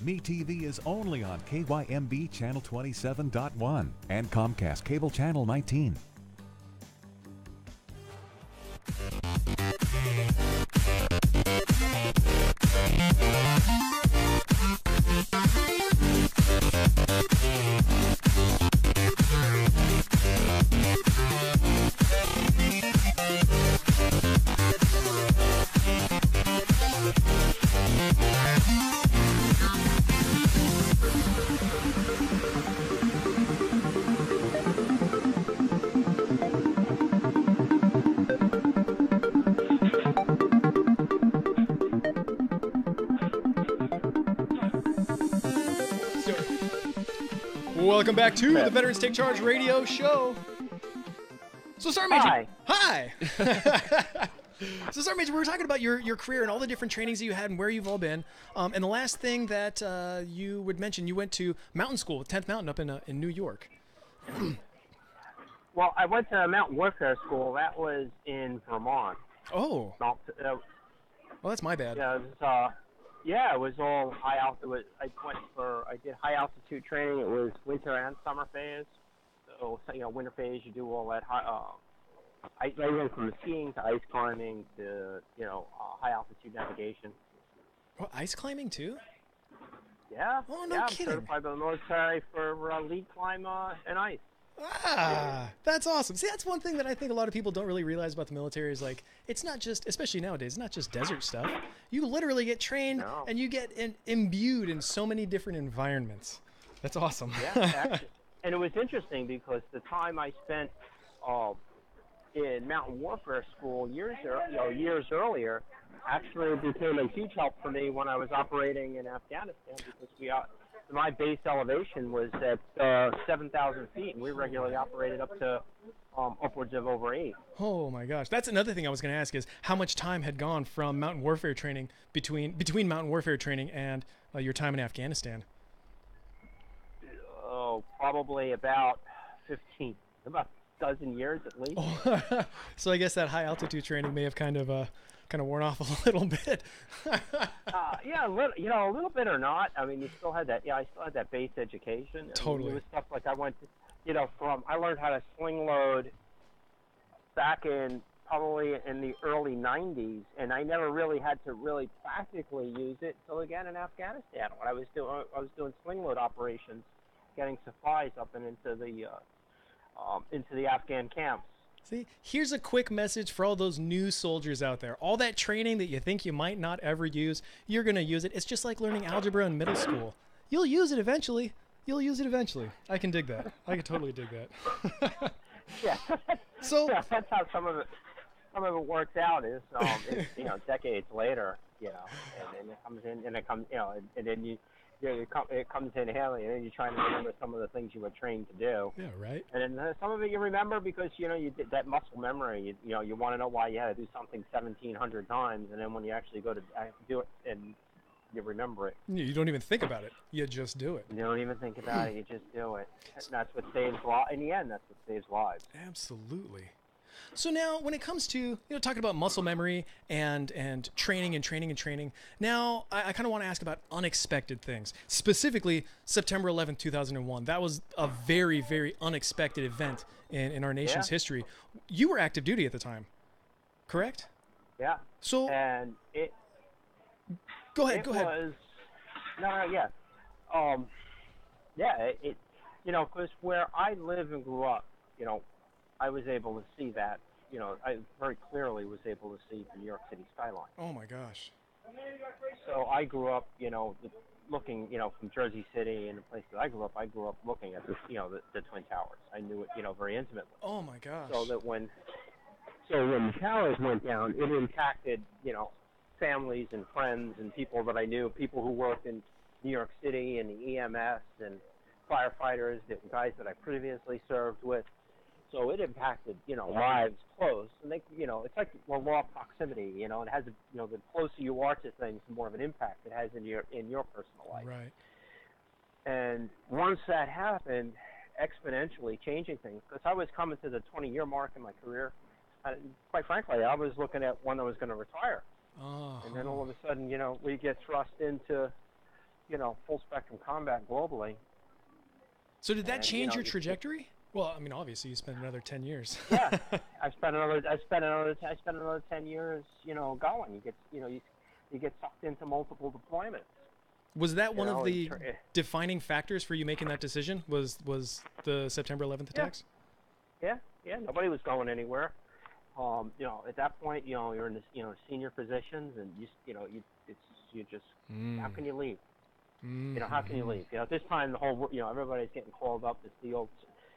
Me TV is only on KYMB Channel 27.1 and Comcast Cable Channel 19. Welcome back to the Veterans Take Charge Radio Show. So, Sergeant Major. Hi. So, Sergeant Major, we were talking about your career and all the different trainings that you had and where you've all been. And the last thing that you would mention, you went to mountain school, 10th Mountain up in New York. Well, I went to Mountain Warfare School. That was in Vermont. Oh. Well, that's my bad. Yeah, it was all high altitude. I did high altitude training. It was winter and summer phase. So winter phase, you do all that high. I went from skiing to ice climbing to high altitude navigation. Oh, ice climbing too? Yeah. Oh, no kidding. I'm certified by the military for lead climb and ice. That's awesome. See, that's one thing that I think a lot of people don't really realize about the military is like, it's not just, especially nowadays, it's not just desert stuff. You literally get trained and you get imbued in so many different environments. That's awesome. Yeah, actually, and it was interesting because the time I spent in Mountain Warfare School years earlier actually became a huge help for me when I was operating in Afghanistan because my base elevation was at 7,000 feet, and we regularly operated up to upwards of over 8. Oh my gosh, that's another thing I was going to ask is how much time had gone from mountain warfare training between mountain warfare training and your time in Afghanistan? Oh, probably about 15 dozen years at least. So I guess that high altitude training may have kind of worn off a little bit. Yeah, a little bit or not. I mean, you still had that. Yeah, I still had that base education. I mean, Totally. it was stuff like I went, I learned how to sling load back in probably in the early 90s, and I never really had to really practically use it until again in Afghanistan when I was doing sling load operations, getting supplies up and into the Afghan camps. See, here's a quick message for all those new soldiers out there. All that training that you think you might not ever use, you're going to use it. It's just like learning algebra in middle school. You'll use it eventually. I can dig that. I can totally dig that. Yeah. So yeah, that's how some of it works out. Is decades later, and then it comes in, and it comes, and then it comes in handy, and then you're trying to remember some of the things you were trained to do. Yeah, right. And then some of it you remember because you did that muscle memory. You want to know why you had to do something 1,700 times, and then when you actually go to do it, and you remember it. You don't even think about it. You just do it. You don't even think about it. You just do it. And that's what saves lives. In the end, that's what saves lives. Absolutely. So now, when it comes to talking about muscle memory and training, now I kind of want to ask about unexpected things. Specifically, September 11th, 2001. That was a very, very unexpected event in our nation's history. You were active duty at the time, correct? Yeah. So and it. Go ahead. Because where I live and grew up, I was able to see that. I very clearly was able to see the New York City skyline. Oh my gosh. So I grew up, looking, from Jersey City and the place that I grew up looking at the Twin Towers. I knew it, very intimately. Oh my gosh. So when the towers went down, it impacted, families and friends and people that I knew, people who worked in New York City and the EMS and firefighters, the guys that I previously served with. So it impacted, lives close. And they, it's like law of proximity, it has, the closer you are to things, the more of an impact it has in your personal life. Right. And once that happened, exponentially changing things, because I was coming to the 20-year mark in my career. Quite frankly, I was looking at when I was going to retire. Oh. And then all of a sudden, we get thrust into, full spectrum combat globally. So did that change your trajectory? Well, I mean, obviously you spent another 10 years. Yeah, I spent another 10 years, going. You get sucked into multiple deployments. Was that one of the defining factors for you making that decision? Was the September 11th attacks? Yeah. Nobody was going anywhere. At that point, you're in this, senior positions, and how can you leave? How can you leave? At this time, the whole, everybody's getting called up. It's the old,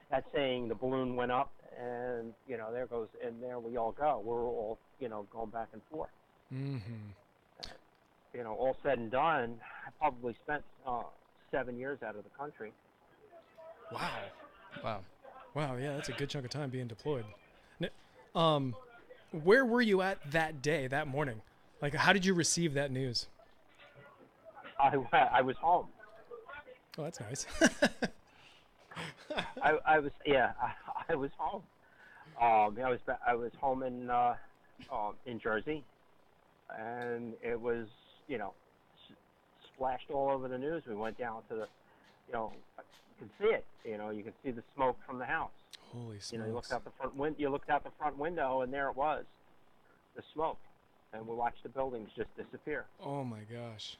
that saying, the balloon went up, and there goes, and there we all go. We're all, going back and forth. Mm-hmm. All said and done, I probably spent 7 years out of the country. Wow. Yeah, that's a good chunk of time being deployed. Where were you at that day, that morning? Like, how did you receive that news? I was home. Oh, that's nice. I was home. I was home in Jersey, and it was splashed all over the news. We went down to the, you can see it. You can see the smoke from the house. Holy smokes! You looked out the front You looked out the front window, and there it was, the smoke, and we watched the buildings just disappear. Oh my gosh!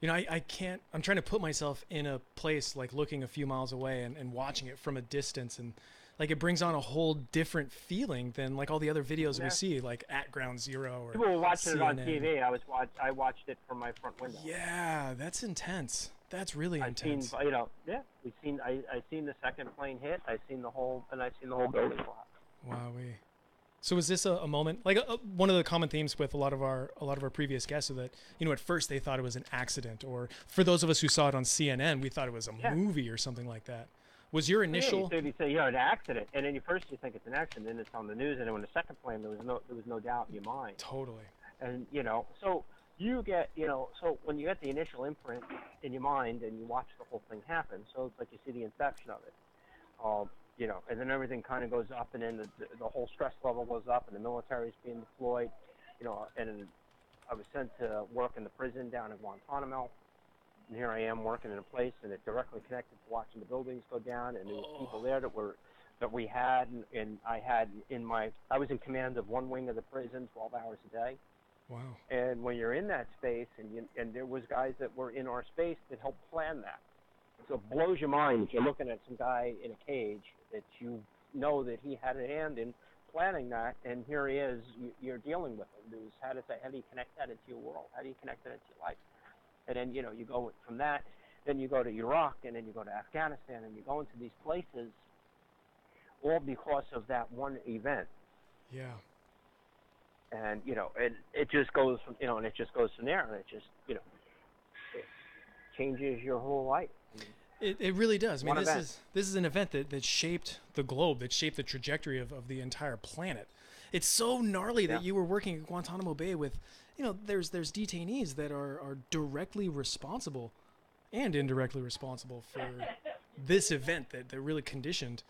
I can't. I'm trying to put myself in a place like looking a few miles away and watching it from a distance, and like it brings on a whole different feeling than like all the other videos we see, like at Ground Zero or people were watching CNN. it on TV. I watched it from my front window. Yeah, that's intense. That's really intense. I seen the second plane hit. I seen the whole building block. Wowee. So is this a moment like one of the common themes with a lot of our previous guests is that at first they thought it was an accident, or for those of us who saw it on CNN, we thought it was a movie or something like that. Was your initial? You say an accident, and then you think it's an accident, and it's on the news, and then when the second plane, there was no doubt in your mind. Totally. And so you get so when you get the initial imprint in your mind, and you watch the whole thing happen, so it's like you see the inception of it. and then everything kind of goes up, and then the whole stress level goes up, and the military is being deployed, and I was sent to work in the prison down in Guantanamo, and here I am working in a place, and it directly connected to watching the buildings go down, and there was people there that we had, and I was in command of one wing of the prison 12 hours a day. Wow. And when you're in that space, and there was guys that were in our space that helped plan that. So it blows your mind if you're looking at some guy in a cage that you know that he had a hand in planning that, and here he is, you're dealing with him. How do you connect that into your world? How do you connect that into your life? And then, you go from that, then you go to Iraq, and then you go to Afghanistan, and you go into these places all because of that one event. Yeah. And, and it just goes from, and it just goes from there, and it just, it changes your whole life. It really does. I mean, This is an event that shaped the globe, that shaped the trajectory of the entire planet. It's so gnarly that you were working at Guantanamo Bay with, there's detainees that are directly responsible and indirectly responsible for this event that really conditioned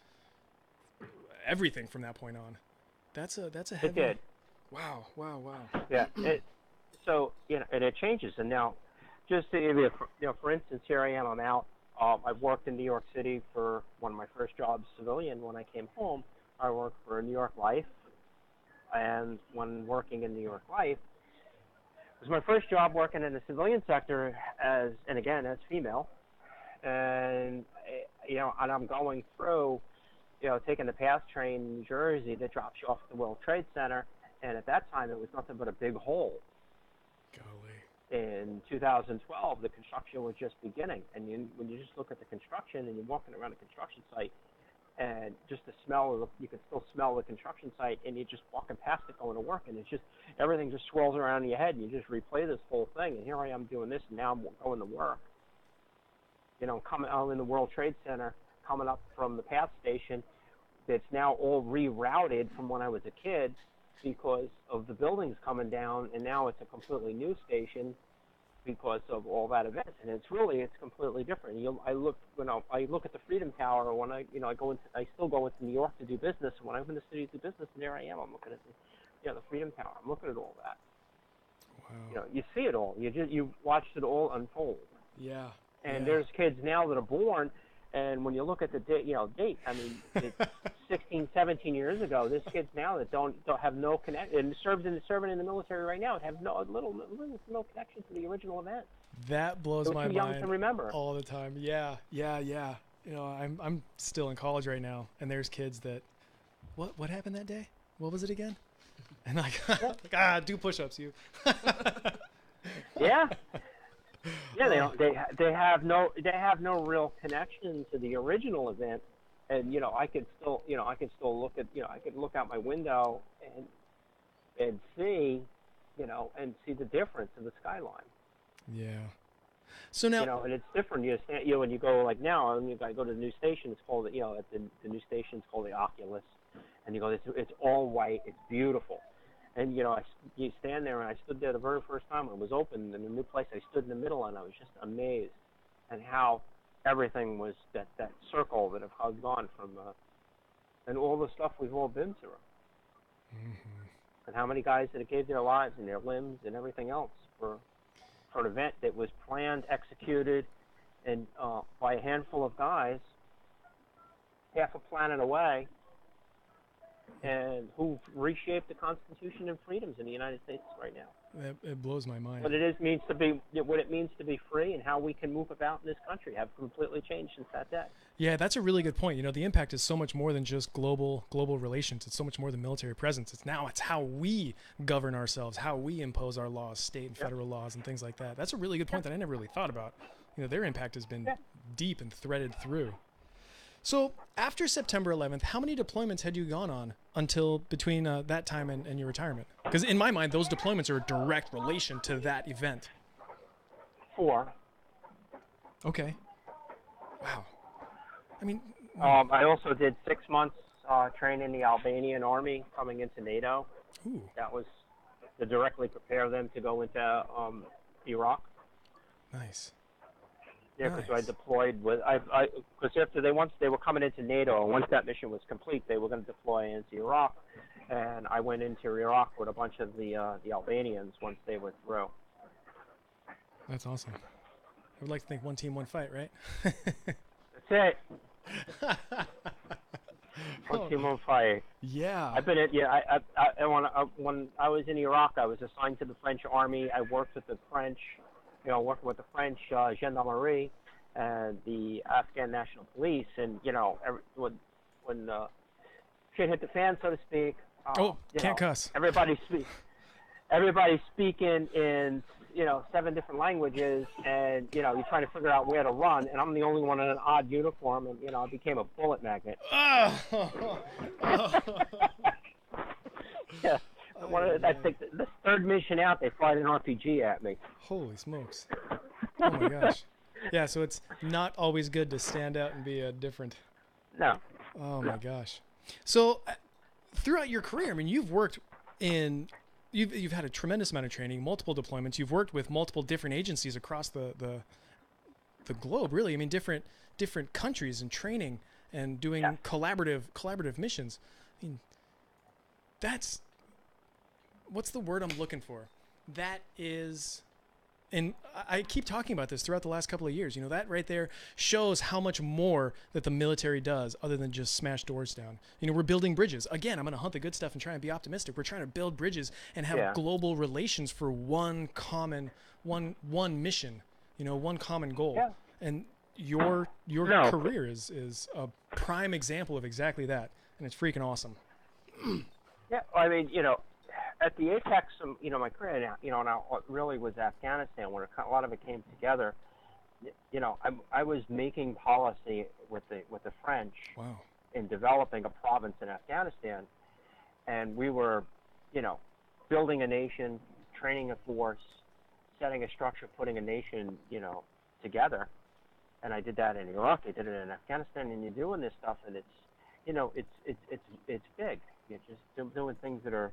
everything from that point on. That's a heavy. It did. Wow. Yeah. And it changes. And now, just to give you, for instance, here I am. I'm out. I've worked in New York City for one of my first jobs, civilian. When I came home, I worked for New York Life. And when working in New York Life, it was my first job working in the civilian sector as female. And, and I'm going through, taking the PATH train in New Jersey that drops you off at the World Trade Center. And at that time, it was nothing but a big hole. Golly. In 2012, the construction was just beginning. And when you just look at the construction and you're walking around a construction site, and just the smell you can still smell the construction site, and you're just walking past it going to work, and it's just, everything just swirls around in your head, and you just replay this whole thing. And here I am doing this, and now I'm going to work. I'm in the World Trade Center, coming up from the PATH station that's now all rerouted from when I was a kid because of the buildings coming down, and now it's a completely new station because of all that event. And it's completely different. I look at the Freedom Tower when I still go into New York to do business. And when I'm in the city to do business, and there I am, I'm looking at the Freedom Tower. I'm looking at all that. Wow. You see it all. You watched it all unfold. Yeah. And there's kids now that are born, and when you look at the date, I mean, it's 16, 17 years ago. There's kids now that don't have no connection, and serving in the military right now, have no connection to the original event. That blows my too young mind to remember. all the time. Yeah. I'm still in college right now, and there's kids that, what happened that day? What was it again? And do push-ups, you. Yeah. Yeah, they have no real connection to the original event, and I could still look out my window and see the difference in the skyline. Yeah. So now and it's different. When you go like now, I go to the new station. It's called the new station's called the Oculus, and you go. It's all white. It's beautiful. And, you stand there, and I stood there the very first time when it was open in a new place. I stood in the middle, and I was just amazed at how everything was, that circle that have gone from, and all the stuff we've all been through. Mm-hmm. And how many guys that gave their lives and their limbs and everything else for an event that was planned, executed, and by a handful of guys, half a planet away, and who reshaped the Constitution and freedoms in the United States right now. It blows my mind. What it means to be free, and how we can move about in this country have completely changed since that day. Yeah, that's a really good point. The impact is so much more than just global relations. It's so much more than military presence. It's how we govern ourselves, how we impose our laws, state and federal laws, and things like that. That's a really good point that I never really thought about. Their impact has been deep and threaded through. So after September 11th, how many deployments had you gone on until between that time and your retirement? Because in my mind, those deployments are a direct relation to that event. 4. Okay. Wow. I mean, I also did 6 months training in the Albanian army coming into NATO. Ooh. That was to directly prepare them to go into Iraq. Nice. Yeah, because I Nice. deployed with because after they were coming into NATO, and once that mission was complete, they were going to deploy into Iraq, and I went into Iraq with a bunch of the Albanians once they were through. That's awesome. I would like to think one team, one fight, right? That's it. One team, one fight. Yeah. I've been when I was in Iraq, I was assigned to the French army. I worked with the French, working with the French gendarmerie and the Afghan National Police, and when shit hit the fan, so to speak. Can't cuss. Everybody's speaking in 7 different languages, and you're trying to figure out where to run, and I'm the only one in an odd uniform, and I became a bullet magnet. Yeah. I think the third mission out, they fired an RPG at me. Holy smokes. Oh my gosh. Yeah, so it's not always good to stand out and be different. No. Oh my gosh. So throughout your career, I mean, you've worked in, you've had a tremendous amount of training, multiple deployments. You've worked with multiple different agencies across the globe, really. I mean, different countries and training and doing collaborative missions. I mean, that's, what's the word I'm looking for? That is, and I keep talking about this throughout the last couple of years. That right there shows how much more that the military does other than just smash doors down. We're building bridges. Again, I'm going to hunt the good stuff and try and be optimistic. We're trying to build bridges and have global relations for one common, one mission, one common goal. Yeah. And your career is a prime example of exactly that. And it's freaking awesome. Yeah, I mean, at the apex of my career, now what really was Afghanistan, where a lot of it came together. I was making policy with the French in developing a province in Afghanistan, and we were, building a nation, training a force, setting a structure, putting a nation, together. And I did that in Iraq. I did it in Afghanistan, and you're doing this stuff, and it's big. You're just doing things that are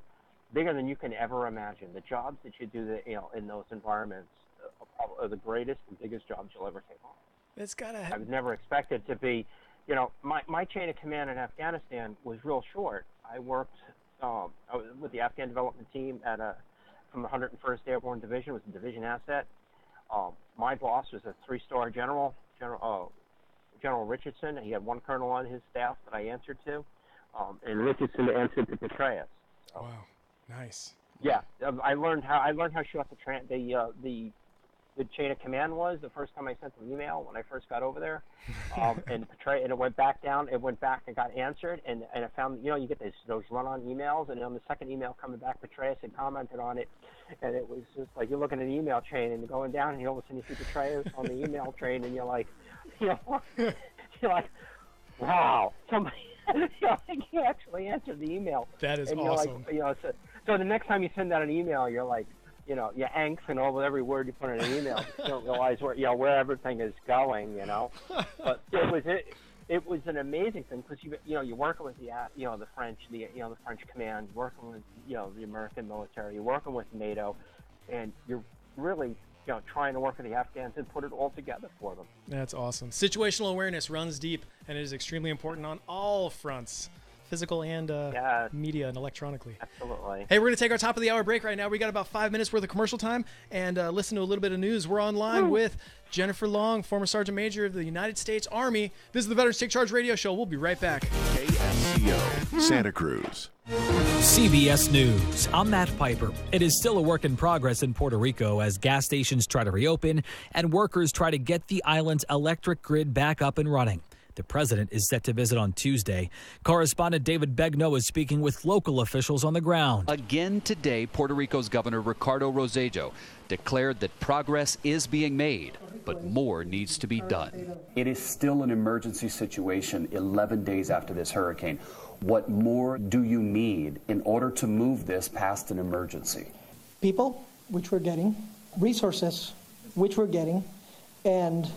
bigger than you can ever imagine. The jobs that you do, in those environments are the greatest and biggest jobs you'll ever take on. I was never expected to be, my chain of command in Afghanistan was real short. I worked with the Afghan development team from the 101st Airborne Division. It was a division asset. My boss was a 3-star General Richardson. He had one colonel on his staff that I answered to, and Richardson answered to Petraeus. So. Wow. Nice. Yeah, I learned how short the chain of command was the first time I sent an email when I first got over there, and it went back down. It went back and got answered, and I found you get those run-on emails, and on the second email coming back, Petraeus had commented on it, and it was just like you're looking at an email chain and you're going down, and all of a sudden you see Petraeus on the email train, and you're like, wow, somebody. He actually answered the email. That is and awesome. You're like, so the next time you send out an email, you're like, you're angst over every word you put in an email. You don't realize where everything is going. But it was an amazing thing because you're working with the French, the French command, working with the American military, you're working with NATO, and you're really trying to work with the Afghans and put it all together for them. That's awesome. Situational awareness runs deep, and it is extremely important on all fronts, physical and media and electronically. Absolutely. Hey, we're going to take our top of the hour break right now. We got about 5 minutes worth of commercial time and listen to a little bit of news. We're online with Jennifer Long, former Sergeant Major of the United States Army. This is the Veterans Take Charge Radio Show. We'll be right back. KSCO, Santa Cruz. CBS News. I'm Matt Piper. It is still a work in progress in Puerto Rico as gas stations try to reopen and workers try to get the island's electric grid back up and running. The president is set to visit on Tuesday. Correspondent David Begnaud is speaking with local officials on the ground. Again today, Puerto Rico's Governor Ricardo Rosello declared that progress is being made, but more needs to be done. It is still an emergency situation 11 days after this hurricane. What more do you need in order to move this past an emergency? People, which we're getting, resources, which we're getting, and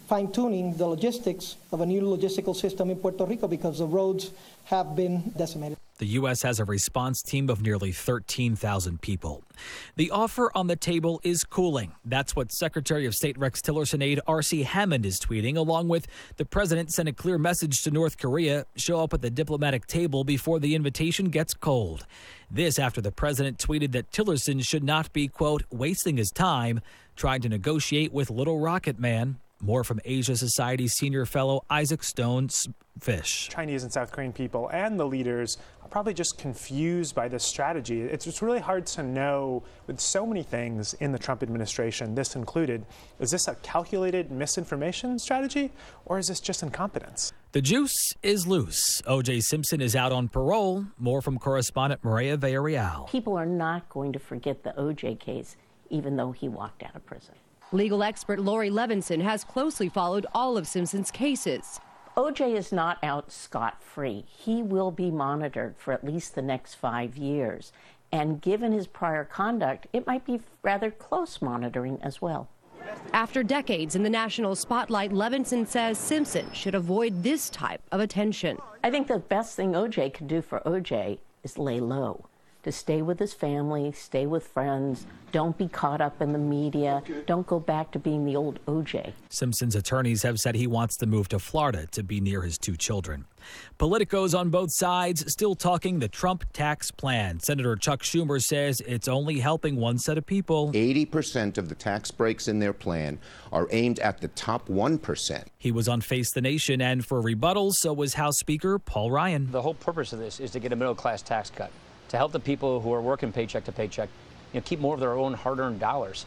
fine-tuning the logistics of a new logistical system in Puerto Rico because the roads have been decimated. The U.S. has a response team of nearly 13,000 people. The offer on the table is cooling. That's what Secretary of State Rex Tillerson aide R.C. Hammond is tweeting, along with the president sent a clear message to North Korea, show up at the diplomatic table before the invitation gets cold. This after the president tweeted that Tillerson should not be, quote, wasting his time trying to negotiate with Little Rocket Man. More from Asia Society senior fellow Isaac Stone-Fish. Chinese and South Korean people and the leaders are probably just confused by this strategy. It's really hard to know with so many things in the Trump administration, this included. Is this a calculated misinformation strategy or is this just incompetence? The juice is loose. O.J. Simpson is out on parole. More from correspondent Maria Villarreal. People are not going to forget the O.J. case, even though he walked out of prison. Legal expert Lori Levinson has closely followed all of Simpson's cases. O.J. is not out scot-free. He will be monitored for at least the next 5 years. And given his prior conduct, it might be rather close monitoring as well. After decades in the national spotlight, Levinson says Simpson should avoid this type of attention. I think the best thing O.J. can do for O.J. is lay low. To stay with his family, stay with friends, don't be caught up in the media, don't go back to being the old O.J. Simpson's attorneys have said he wants to move to Florida to be near his 2 children. Politicos on both sides still talking the Trump tax plan. Senator Chuck Schumer says it's only helping one set of people. 80% of the tax breaks in their plan are aimed at the top 1%. He was on Face the Nation, and for rebuttals, so was House Speaker Paul Ryan. The whole purpose of this is to get a middle-class tax cut, to help the people who are working paycheck to paycheck, keep more of their own hard-earned dollars.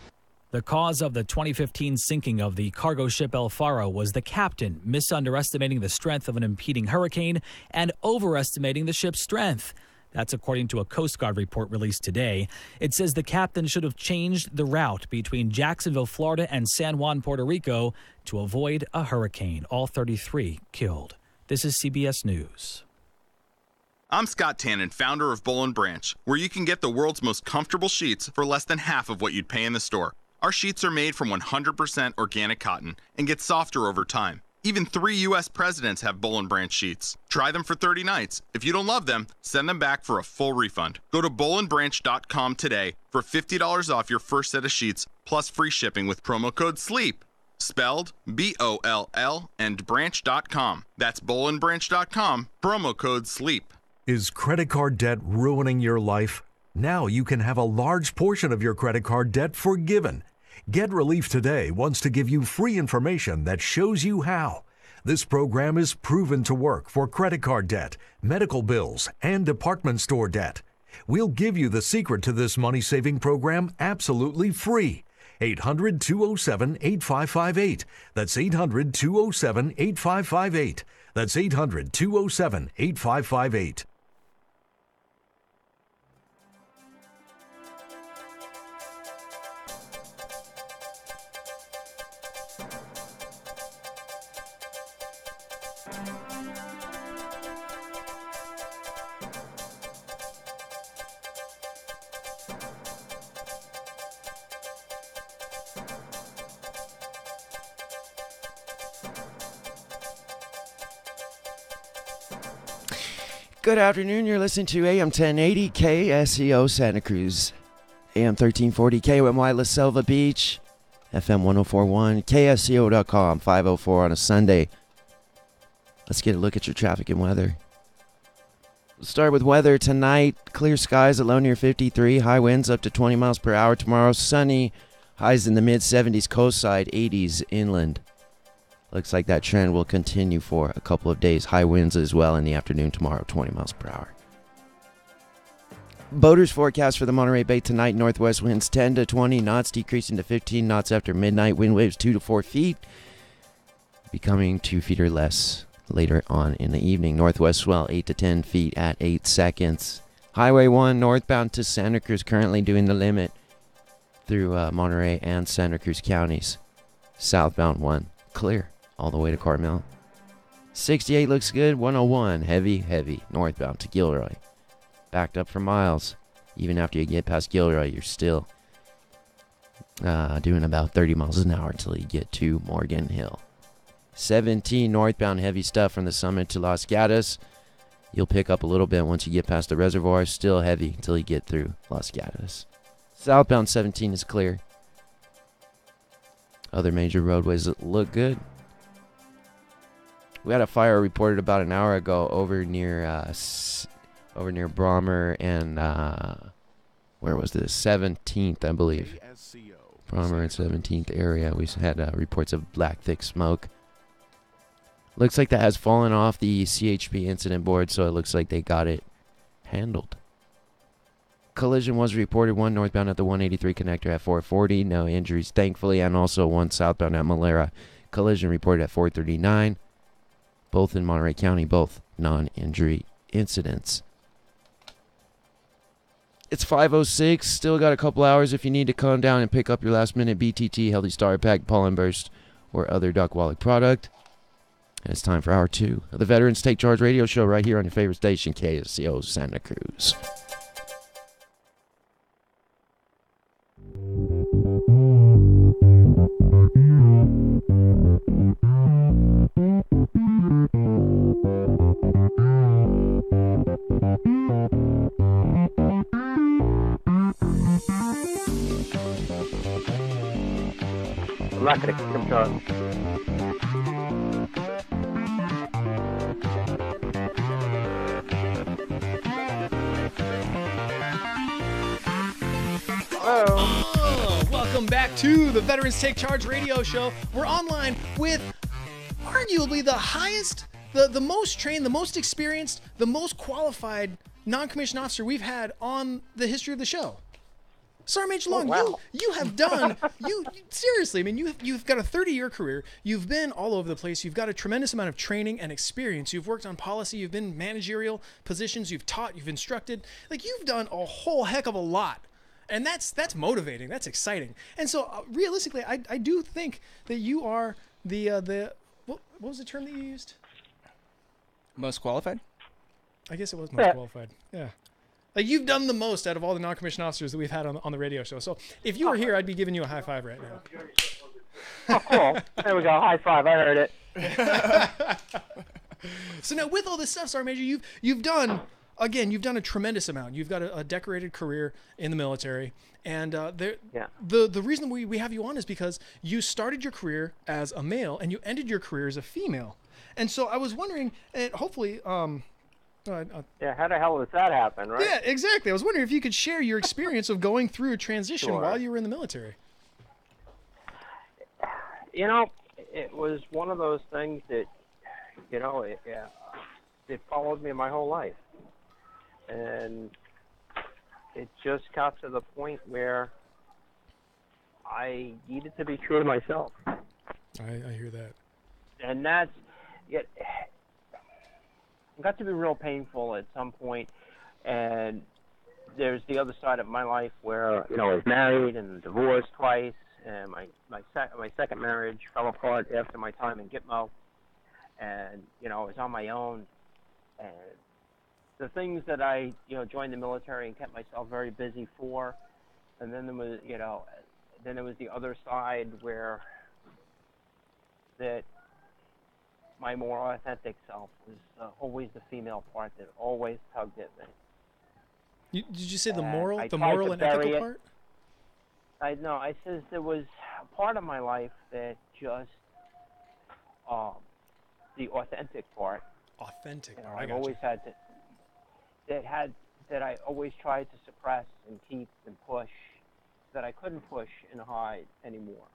The cause of the 2015 sinking of the cargo ship El Faro was the captain misunderestimating the strength of an impeding hurricane and overestimating the ship's strength. That's according to a Coast Guard report released today. It says the captain should have changed the route between Jacksonville, Florida and San Juan, Puerto Rico to avoid a hurricane. All 33 killed. This is CBS News. I'm Scott Tannen, founder of Boll & Branch, where you can get the world's most comfortable sheets for less than half of what you'd pay in the store. Our sheets are made from 100% organic cotton and get softer over time. Even 3 U.S. presidents have Boll & Branch sheets. Try them for 30 nights. If you don't love them, send them back for a full refund. Go to bollandbranch.com today for $50 off your first set of sheets, plus free shipping with promo code SLEEP. Spelled B-O-L-L and branch.com. That's bollandbranch.com, promo code SLEEP. Is credit card debt ruining your life? Now you can have a large portion of your credit card debt forgiven. Get Relief Today wants to give you free information that shows you how. This program is proven to work for credit card debt, medical bills, and department store debt. We'll give you the secret to this money-saving program absolutely free. 800-207-8558. That's 800-207-8558. That's 800-207-8558. Good afternoon. You're listening to AM 1080 KSCO Santa Cruz, AM 1340 KOMY La Selva Beach, FM 1041, KSCO.com, 504 on a Sunday. Let's get a look at your traffic and weather. We'll start with weather tonight. Clear skies, a low near 53, high winds up to 20 miles per hour. Tomorrow, sunny, highs in the mid-70s, coast side, 80s inland. Looks like that trend will continue for a couple of days. High winds as well in the afternoon tomorrow, 20 miles per hour. Boaters forecast for the Monterey Bay tonight. Northwest winds 10 to 20 knots, decreasing to 15 knots after midnight. Wind waves 2 to 4 feet, becoming 2 feet or less later on in the evening. Northwest swell 8 to 10 feet at 8 seconds. Highway 1 northbound to Santa Cruz currently doing the limit through Monterey and Santa Cruz counties. Southbound 1 clear all the way to Carmel. 68 looks good. 101 heavy northbound to Gilroy. Backed up for miles. Even after you get past Gilroy, you're still doing about 30 miles an hour until you get to Morgan Hill. 17 northbound heavy stuff from the Summit to Los Gatos. You'll pick up a little bit once you get past the reservoir. Still heavy until you get through Los Gatos. Southbound 17 is clear. Other major roadways look good. We had a fire reported about an hour ago over near Brommer and where was this? 17th, I believe. KSCO. Brommer and 17th area. We had reports of black, thick smoke. Looks like that has fallen off the CHP incident board, so it looks like they got it handled. Collision was reported, one northbound at the 183 connector at 440. No injuries, thankfully, and also one southbound at Malera. Collision reported at 439. Both in Monterey County, both non-injury incidents. It's 5:06. Still got a couple hours if you need to come down and pick up your last-minute BTT, Healthy Star Pack, Pollen Burst, or other Duck Wallach product. And it's time for Hour 2 of the Veterans Take Charge radio show right here on your favorite station, KSCO Santa Cruz. I'm not going to keep him short. Welcome back to the Veterans Take Charge radio show. We're online with arguably the highest, the most trained, the most experienced, the most qualified non-commissioned officer we've had on the history of the show. Sergeant Major Long, wow. you have done, seriously, I mean, you've got a 30-year career. You've been all over the place. You've got a tremendous amount of training and experience. You've worked on policy. You've been in managerial positions. You've taught. You've instructed. Like, you've done a whole heck of a lot. And that's motivating. That's exciting. And so, realistically, I do think that you are the what was the term that you used? Most qualified? I guess it was most qualified. Yeah. Like, you've done the most out of all the non-commissioned officers that we've had on the radio show. So if you were here, I'd be giving you a high five right now. Oh, cool. There we go. High five. I heard it. So now, with all this stuff, Sergeant Major, you've done a tremendous amount. You've got a decorated career in the military. And the reason we have you on is because you started your career as a male and you ended your career as a female. And so I was wondering, and hopefully... yeah, how the hell does that happen, right? Yeah, exactly. I was wondering if you could share your experience of going through a transition while you were in the military. You know, it was one of those things that, you know, it followed me my whole life. And it just got to the point where I needed to be true to myself. I hear that. And that's... It got to be real painful at some point, and there's the other side of my life where, you know, I was married and divorced twice, and my second marriage fell apart after my time in Gitmo, and, you know, I was on my own, and the things that I, you know, joined the military and kept myself very busy for, and then there was, you know, then there was the other side where that my more authentic self was always the female part that always tugged at me. Did you say the moral and ethical part? I says there was a part of my life that just the authentic part. Authentic. You know, I've always had to. That I always tried to suppress and keep and push, that I couldn't push and hide anymore.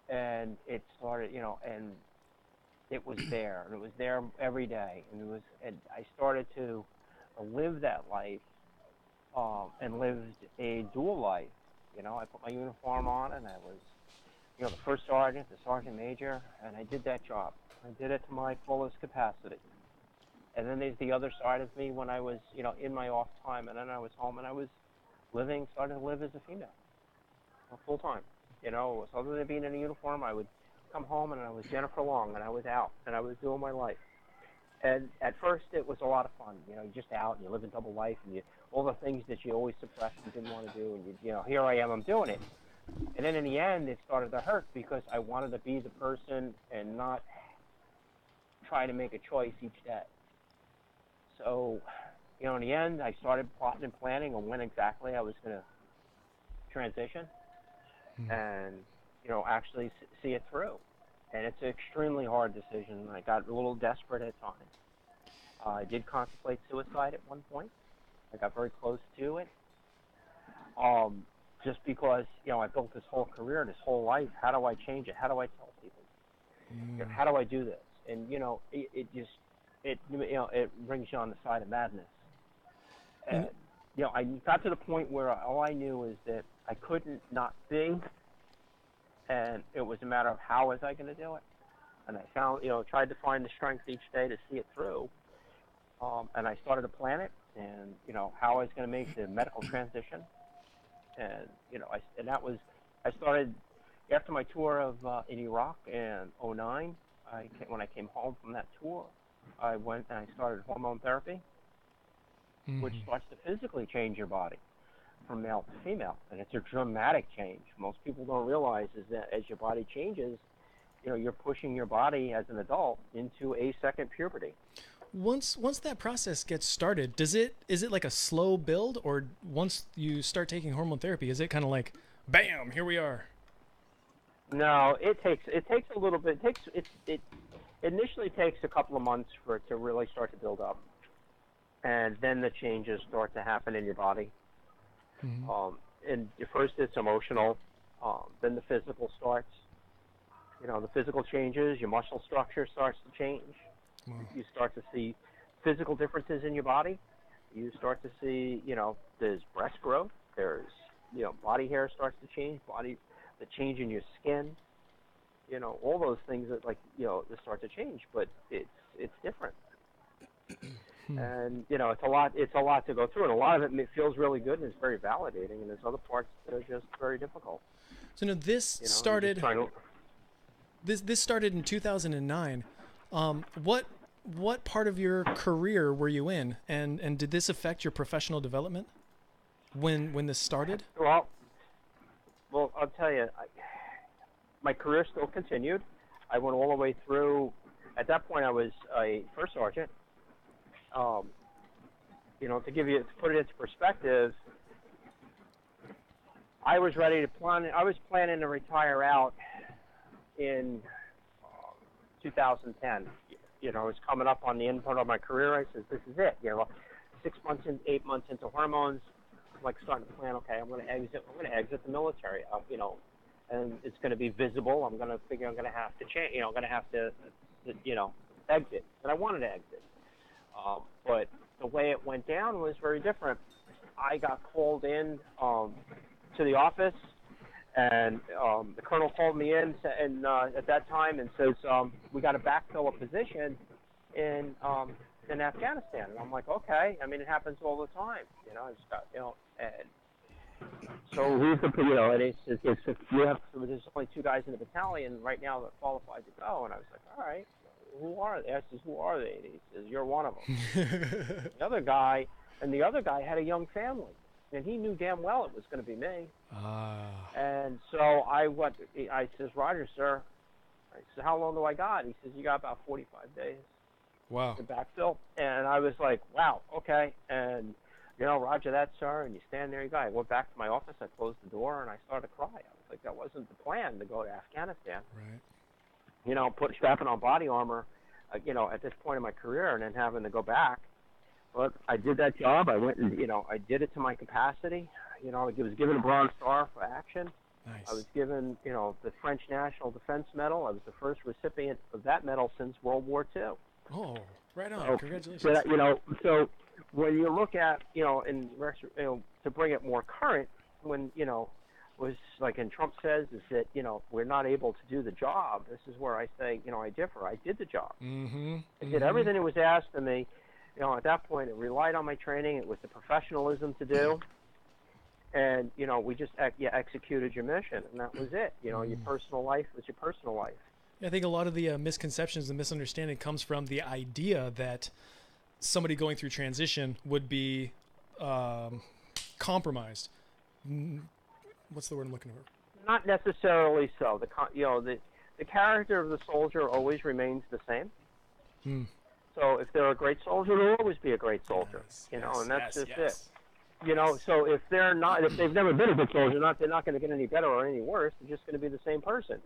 And it started, you know, and it was there, and it was there every day, and I started to live that life, and lived a dual life. You know, I put my uniform on, and I was, you know, the first sergeant, the sergeant major, and I did that job. I did it to my fullest capacity. And then there's the other side of me when I was, you know, in my off time, and then I was home, and I was starting to live as a female, full time. You know, so other than being in a uniform, I would come home and I was Jennifer Long, and I was out, and I was doing my life. And at first it was a lot of fun, you know, you're just out and you live a double life, and all the things that you always suppressed and didn't want to do, and you know, here I am, I'm doing it. And then in the end, it started to hurt because I wanted to be the person and not try to make a choice each day. So, you know, in the end, I started plotting and planning on when exactly I was going to transition and, you know, actually see it through. And it's an extremely hard decision. I got a little desperate at times. I did contemplate suicide at one point. I got very close to it. Just because, you know, I built this whole career, this whole life. How do I change it? How do I tell people? You know, how do I do this? And, you know, it brings you on the side of madness. And, you know, I got to the point where all I knew is that I couldn't not be, and it was a matter of how was I going to do it. And I found, you know, tried to find the strength each day to see it through. And I started to plan it, and, you know, how I was going to make the medical transition. And, you know, I started after my tour of in Iraq in 2009. When I came home from that tour, I went and I started hormone therapy, which starts to physically change your body from male to female, and it's a dramatic change. Most people don't realize is that as your body changes, you know, you're pushing your body as an adult into a second puberty. Once that process gets started, is it like a slow build, or once you start taking hormone therapy, is it kind of like, bam, here we are? No, it takes a little bit. It initially takes a couple of months for it to really start to build up, and then the changes start to happen in your body. And first it's emotional, then the physical starts. You know, the physical changes, your muscle structure starts to change. Wow. You start to see physical differences in your body. You start to see, you know, there's breast growth. There's, you know, body hair starts to change. The change in your skin. You know, all those things that, like, you know, they start to change. But it's different. And, you know, it's a lot to go through, and a lot of it feels really good and it's very validating, and there's other parts that are just very difficult. So now this started in 2009. What part of your career were you in, and did this affect your professional development when this started? Well, I'll tell you, my career still continued. I went all the way through. At that point, I was a first sergeant. You know, to put it into perspective, I was planning to retire out in 2010. You know, I was coming up on the end part of my career. I said, this is it. You know, 8 months into hormones, I'm like starting to plan, okay, I'm going to exit the military. You know, and it's going to be visible. I'm going to figure I'm going to have to change. You know, I'm going to have to, you know, exit. And I wanted to exit. But the way it went down was very different. I got called in to the office, and the colonel called me in at that time and says, we got to backfill a position in Afghanistan. And I'm like, okay. I mean, it happens all the time. You know, I just got, you know, and so who's the, you know, and there's only 2 guys in the battalion right now that qualified to go. And I was like, all right. Who are they? I says, who are they? And he says, you're one of them. The other guy had a young family, and he knew damn well it was going to be me. And so I says, Roger, sir. I said, how long do I got? He says, you got about 45 days. Wow. To backfill. And I was like, wow, okay. And, you know, Roger that, sir. And you stand there, you go. I went back to my office, I closed the door, and I started to cry. I was like, that wasn't the plan to go to Afghanistan. Right. You know, strapping on body armor, you know, at this point in my career, and then having to go back. But I did that job. I went and, you know, I did it to my capacity. You know, I was given a Bronze Star for action. Nice. I was given, you know, the French National Defense Medal. I was the first recipient of that medal since World War II. Oh, right on. So, congratulations. You know, so when you look at, you know, to bring it more current, when, you know, was like, and Trump says is that, you know, we're not able to do the job. This is where I say, you know, I differ. I did the job. I did everything that was asked of me. You know, at that point, it relied on my training. It was the professionalism to do. And, you know, we just executed your mission, and that was it. You know, your personal life was your personal life. I think a lot of the misconceptions and misunderstanding comes from the idea that somebody going through transition would be compromised. What's the word I'm looking for? Not necessarily so. The character of the soldier always remains the same. So if they're a great soldier, they'll always be a great soldier. You know, and that's just it. You know, so if they've never been a good soldier, they're not going to get any better or any worse. They're just going to be the same person.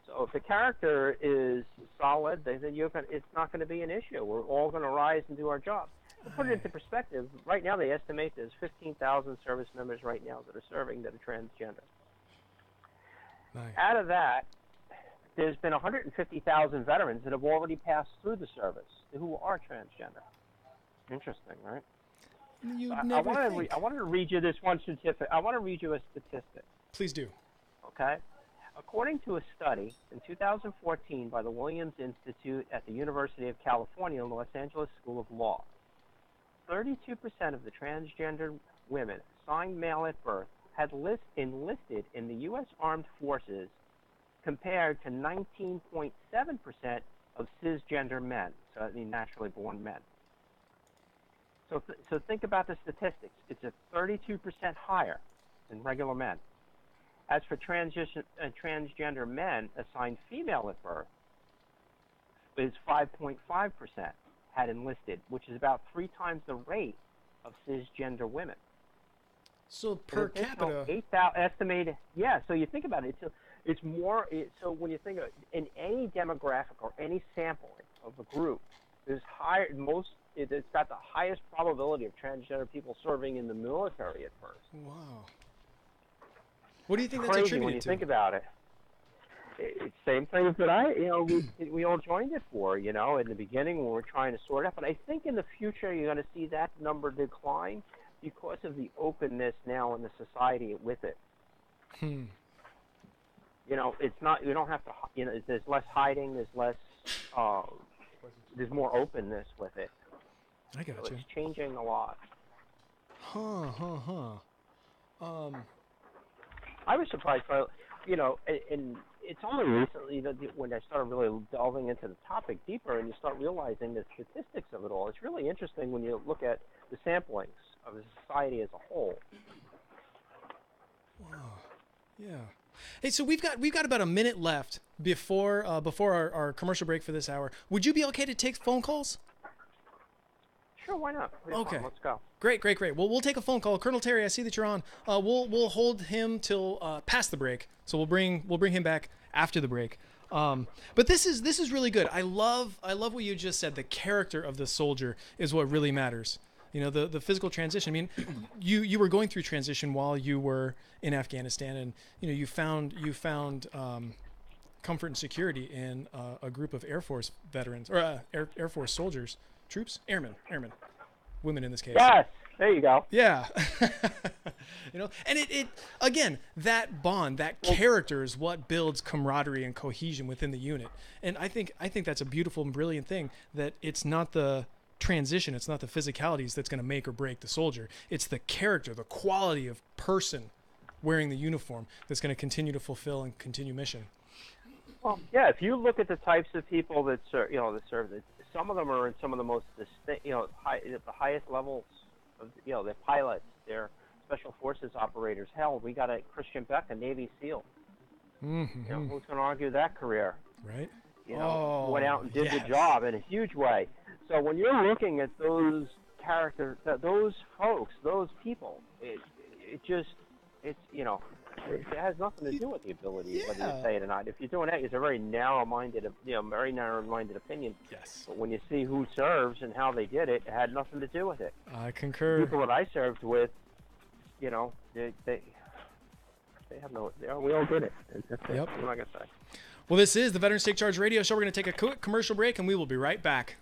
So if the character is solid, then it's not going to be an issue. We're all going to rise and do our job. To put it into perspective, right now they estimate there's 15,000 service members right now that are serving that are transgender. Nice. Out of that, there's been 150,000 veterans that have already passed through the service who are transgender. Interesting, right? I wanted to read you this one statistic. I want to read you a statistic. Please do. Okay. According to a study in 2014 by the Williams Institute at the University of California, Los Angeles School of Law, 32% of the transgender women assigned male at birth had enlisted in the U.S. Armed Forces compared to 19.7% of cisgender men, so I mean naturally born men. So think about the statistics. It's a 32% higher than regular men. As for transgender men assigned female at birth, is 5.5% had enlisted, which is about 3 times the rate of cisgender women. So per capita, 8,000 estimated. Yeah. So you think about it. It's more. So when you think of in any demographic or any sampling of a group, there's higher. It's got the highest probability of transgender people serving in the military at first. Wow. What do you think that's Crazy attributed when you to? think about it. It's same things that we all joined it for, in the beginning when we're trying to sort out. But I think in the future you're going to see that number decline because of the openness now in the society with it. It's not, you don't have to, there's less hiding, there's less, there's more openness with it. I got you. It's changing a lot. I was surprised by, and it's only recently that when I started really delving into the topic deeper and you start realizing the statistics of it all. It's really interesting when you look at the samplings of the society as a whole. Wow. Yeah. Hey, so we've got about a minute left before our commercial break for this hour. Would you be okay to take phone calls? Sure, why not? Okay. Let's go. Great. Well, we'll take a phone call. Colonel Terry, I see that you're on. We'll hold him till past the break. So we'll bring him back after the break. But this is really good. I love what you just said. The character of the soldier is what really matters. The physical transition. I mean, you were going through transition while you were in Afghanistan, and you found comfort and security in a group of Air Force veterans or Air Force soldiers, troops, airmen, women in this case. Yes, there you go. Yeah, and it again, that bond, that character is what builds camaraderie and cohesion within the unit, and I think that's a beautiful and brilliant thing. That it's not the transition, it's not the physicalities that's going to make or break the soldier. It's the character, the quality of person wearing the uniform that's going to continue to fulfill and continue mission. Well, yeah. If you look at the types of people that serve, some of them are in some of the most distinct, at the highest levels of, they're pilots, they're special forces operators. Hell, we got a Christian Beck, a Navy SEAL. Mm-hmm. Who's going to argue that career? Right. Went out and did the job in a huge way. So when you're looking at those characters, those folks, those people, it has nothing to do with the ability, whether you say it or not. If you're doing that, it's a very narrow-minded opinion. Yes. But when you see who serves and how they did it, it had nothing to do with it. I concur. People that I served with, they have no. We all did it. That's it. Yep. What am I gonna say? Well, this is the Veterans Take Charge Radio Show. We're going to take a quick commercial break, and we will be right back.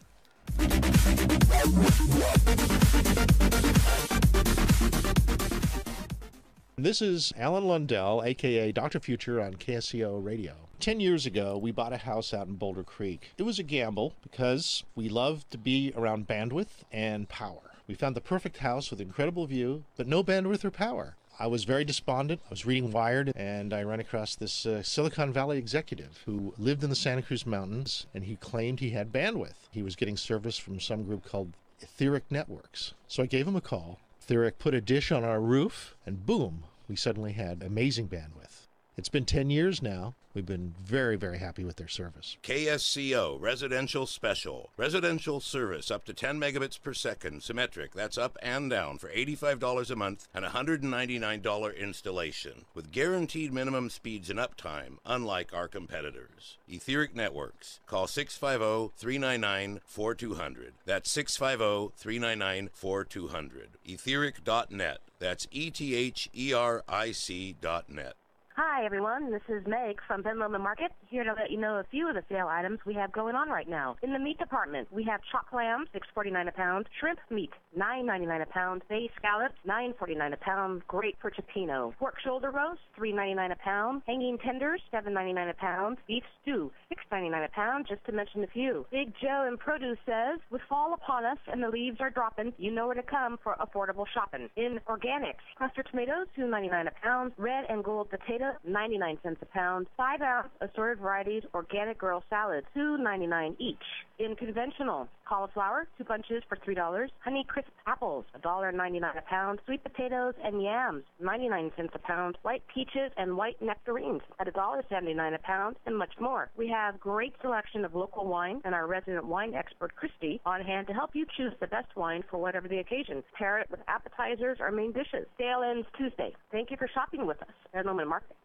This is Alan Lundell, a.k.a. Dr. Future on KSCO Radio. 10 years ago, we bought a house out in Boulder Creek. It was a gamble because we love to be around bandwidth and power. We found the perfect house with incredible view, but no bandwidth or power. I was very despondent. I was reading Wired, and I ran across this Silicon Valley executive who lived in the Santa Cruz Mountains, and he claimed he had bandwidth. He was getting service from some group called Etheric Networks. So I gave him a call. Etheric put a dish on our roof, and boom, we suddenly had amazing bandwidth. It's been 10 years now. We've been very, very happy with their service. KSCO Residential Special. Residential service up to 10 megabits per second, symmetric. That's up and down for $85 a month and $199 installation. With guaranteed minimum speeds and uptime, unlike our competitors. Etheric Networks. Call 650-399-4200. That's 650-399-4200. Etheric.net. That's ETHERIC.net. Hi, everyone. This is Meg from Ben Lomond Market, here to let you know a few of the sale items we have going on right now. In the meat department, we have chopped lamb, $6.49 a pound, shrimp meat, $9.99 a pound, bay scallops, $9.49 a pound, great for cioppino, pork shoulder roast, $3.99 a pound, hanging tenders, $7.99 a pound, beef stew, $6.99 a pound, just to mention a few. Big Joe in produce says, with fall upon us and the leaves are dropping, you know where to come for affordable shopping. In organics, cluster tomatoes, $2.99 a pound, red and gold potatoes, 99 cents a pound, 5-ounce assorted varieties organic girl salad, $2.99 each. In conventional, cauliflower, 2 bunches for $3, honey crisp apples, $1.99 a pound, sweet potatoes and yams, 99 cents a pound, white peaches and white nectarines at $1.79 a pound, and much more. We have great selection of local wine and our resident wine expert, Christy, on hand to help you choose the best wine for whatever the occasion. Pair it with appetizers or main dishes. Sale ends Tuesday. Thank you for shopping with us at Lomond Market.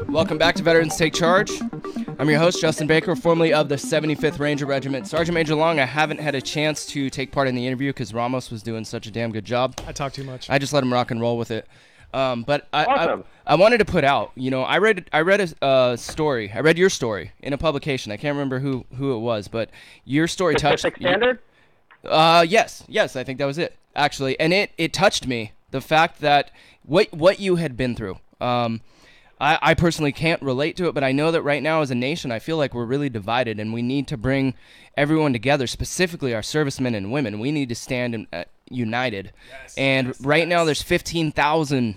Welcome back to Veterans Take Charge. I'm your host, Justin Baker, formerly of the 75th Ranger Regiment. Sergeant Major Long, I haven't had a chance to take part in the interview because Ramos was doing such a damn good job. I talk too much. I just let him rock and roll with it. But Awesome. I wanted to put out, I read a story. I read your story in a publication. I can't remember who it was, but your story touched. Pacific Standard? Yes, I think that was it, actually. And it touched me, the fact that what you had been through. I personally can't relate to it, but I know that right now as a nation, I feel like we're really divided, and we need to bring everyone together, specifically our servicemen and women. We need to stand united. Right now there's 15,000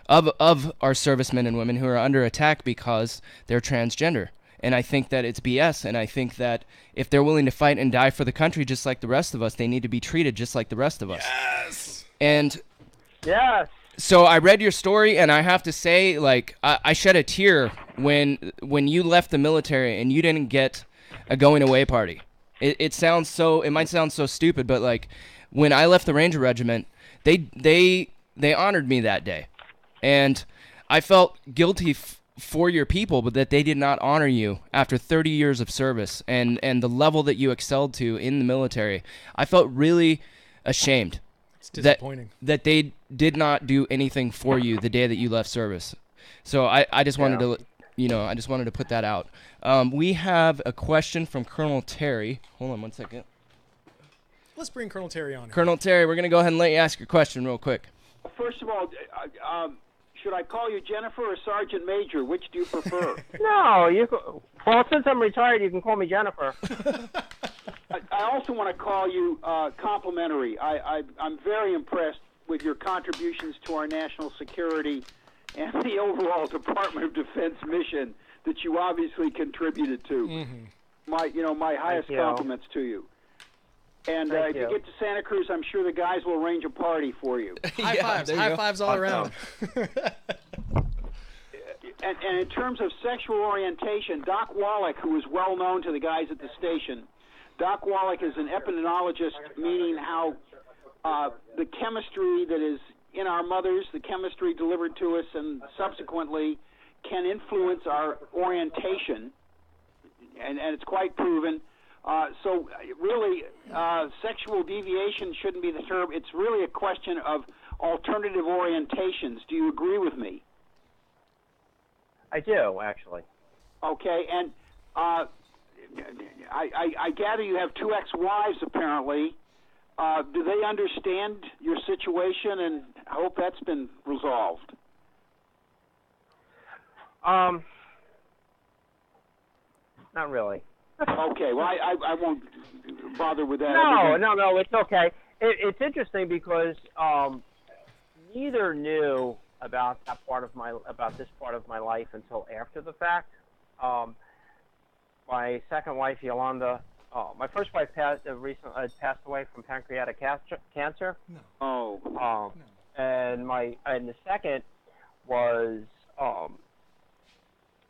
of our servicemen and women who are under attack because they're transgender. And I think that it's BS, and I think that if they're willing to fight and die for the country just like the rest of us, they need to be treated just like the rest of us. Yes. And yes. So I read your story, and I have to say, I shed a tear when you left the military and you didn't get a going away party. It might sound so stupid, but when I left the Ranger Regiment, they honored me that day, and I felt guilty for your people, but that they did not honor you after 30 years of service and the level that you excelled to in the military. I felt really ashamed. It's disappointing that they did not do anything for you the day that you left service. So I just wanted to, I just wanted to put that out. We have a question from Colonel Terry. Hold on one second. Let's bring Colonel Terry on. Colonel Terry, we're going to go ahead and let you ask your question real quick. First of all, should I call you Jennifer or Sergeant Major? Which do you prefer? No, well, since I'm retired, you can call me Jennifer. I also want to call you complimentary. I'm very impressed with your contributions to our national security and the overall Department of Defense mission that you obviously contributed to. Mm-hmm. My highest compliments to you. And if you get to Santa Cruz, I'm sure the guys will arrange a party for you. High fives all around. And in terms of sexual orientation, Doc Wallach, who is well known to the guys at the station, Doc Wallach is an epidemiologist, meaning how the chemistry that is in our mothers, the chemistry delivered to us and subsequently can influence our orientation, and it's quite proven. So really, sexual deviation shouldn't be the term. It's really a question of alternative orientations. Do you agree with me? I do, actually. Okay, and I gather you have 2 ex-wives, apparently. Do they understand your situation? And I hope that's been resolved. Not really. Okay, well, I won't bother with that. No, it's okay. It's interesting because neither knew about this part of my life until after the fact. My second wife, Yolanda, my first wife passed away from pancreatic cancer. No. Oh. And the second was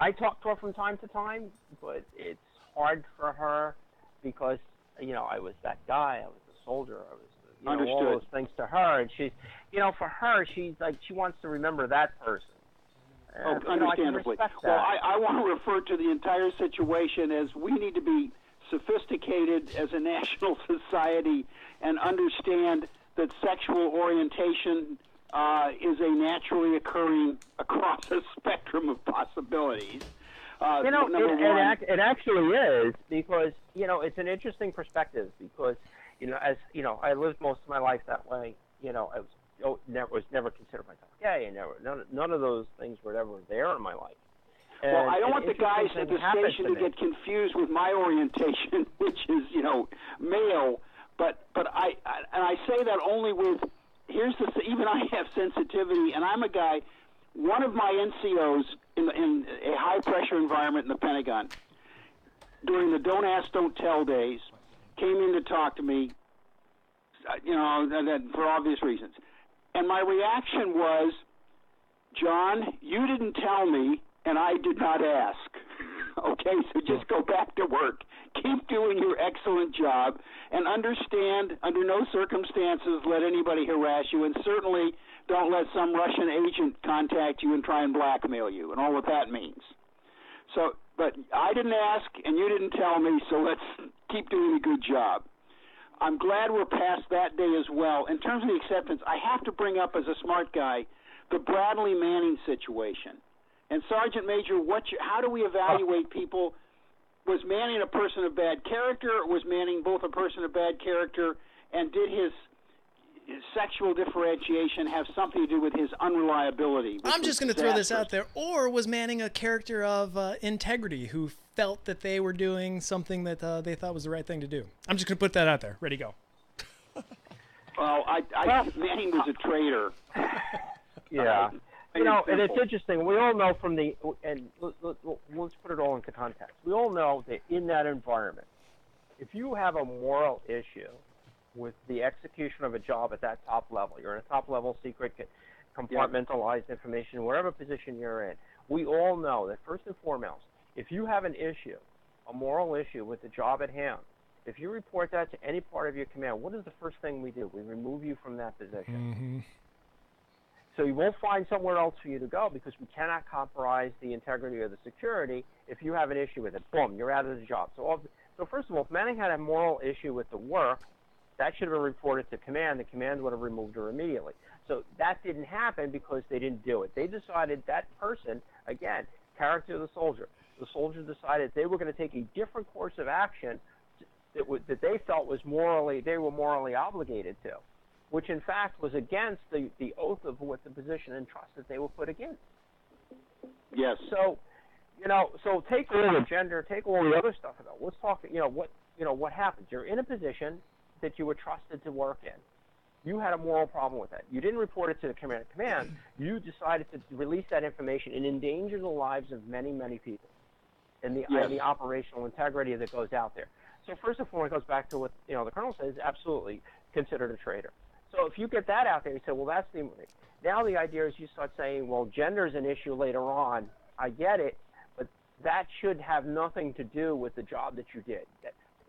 I talk to her from time to time, but it's hard for her because I was that guy, I was the soldier, I was all those things to her, and she's for her she wants to remember that person. And, understandably. Well, I want to refer to the entire situation as we need to be sophisticated as a national society and understand that sexual orientation is a naturally occurring across a spectrum of possibilities. It actually is because it's an interesting perspective because I lived most of my life that way. I was never considered myself gay, and none of those things were ever there in my life. And, well, I don't want the guys at the station to get confused with my orientation, which is male. But I say that only with even I have sensitivity, and I'm a guy. One of my NCOs in a high pressure environment in the Pentagon during the Don't Ask, Don't Tell days came in to talk to me. For obvious reasons. And my reaction was, John, you didn't tell me, and I did not ask. Okay, so just go back to work. Keep doing your excellent job, and understand, under no circumstances let anybody harass you, and certainly don't let some Russian agent contact you and try and blackmail you, and all what that means. So, but I didn't ask, and you didn't tell me, so let's keep doing a good job. I'm glad we're past that day as well. In terms of the acceptance, I have to bring up as a smart guy the Bradley Manning situation. And Sergeant Major, how do we evaluate people? Was Manning a person of bad character, or was Manning both a person of bad character, and did his sexual differentiation have something to do with his unreliability? I'm just going to throw this out there. Or was Manning a character of integrity who felt that they were doing something that they thought was the right thing to do? I'm just going to put that out there. Ready, go. Well, Manning was a traitor. Yeah. And it's interesting. We all know let's put it all into context. We all know that in that environment, if you have a moral issue with the execution of a job at that top level, you're in a top-level secret compartmentalized information, whatever position you're in, we all know that first and foremost, if you have an issue, a moral issue with the job at hand, if you report that to any part of your command, what is the first thing we do? We remove you from that position. Mm-hmm. So you won't find somewhere else for you to go because we cannot compromise the integrity or the security. If you have an issue with it, boom, you're out of the job. So first of all, if Manning had a moral issue with the work, that should have been reported to command. The command would have removed her immediately. So that didn't happen because they didn't do it. They decided that person, again, character of the soldier. The soldier decided they were going to take a different course of action that they felt they were morally obligated to, which in fact was against the oath of what the position and trust that they were put against. Yes. So, so take all the gender, take all the other stuff about. Let's talk. What happens? You're in a position that you were trusted to work in. You had a moral problem with that. You didn't report it to the command. You decided to release that information and endanger the lives of many, many people, and the operational integrity that goes out there. So first and foremost, it goes back to what the colonel says. Absolutely considered a traitor. So if you get that out there, you say, well, that's the. Now the idea is you start saying, well, gender is an issue later on. I get it, but that should have nothing to do with the job that you did.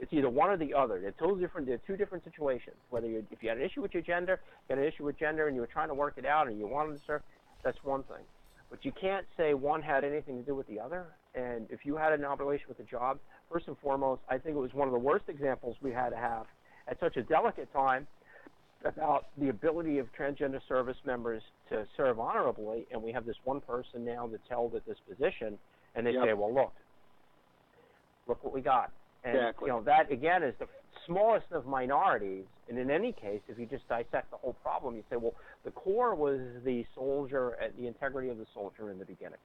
It's either one or the other. They're two different situations. If you had an issue with your gender, and you were trying to work it out and you wanted to serve, that's one thing. But you can't say one had anything to do with the other. And if you had an obligation with the job, first and foremost, I think it was one of the worst examples we had to have at such a delicate time about the ability of transgender service members to serve honorably. And we have this one person now that's held at this position, and they say, well, look what we got. And, exactly. That, again, is the smallest of minorities. And in any case, if you just dissect the whole problem, you say, well, the core was the soldier, the integrity of the soldier in the beginning.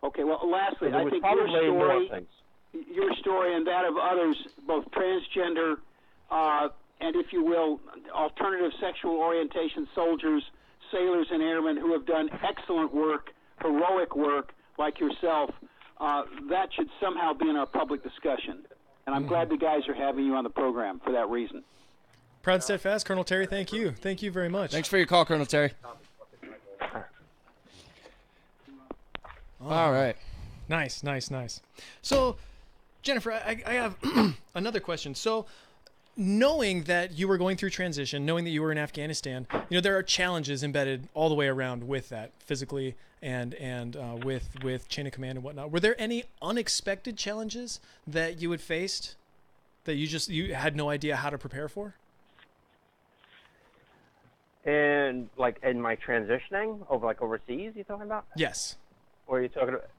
Okay, well, lastly, There I was think probably more things. your story and that of others, both transgender and, if you will, alternative sexual orientation soldiers, sailors, and airmen who have done excellent work, heroic work, like yourself, that should somehow be in our public discussion. And I'm glad the guys are having you on the program for that reason. Proud and steadfast, Colonel Terry. Thank you. Thank you very much. Thanks for your call, Colonel Terry. All right. Nice. So, Jennifer, I have another question. So, knowing that you were going through transition, knowing that you were in Afghanistan, there are challenges embedded all the way around with that, physically and with chain of command and whatnot. Were there any unexpected challenges that you had faced that you had no idea how to prepare for? And like in my transitioning overseas, you talking about? Yes. Or are you talking about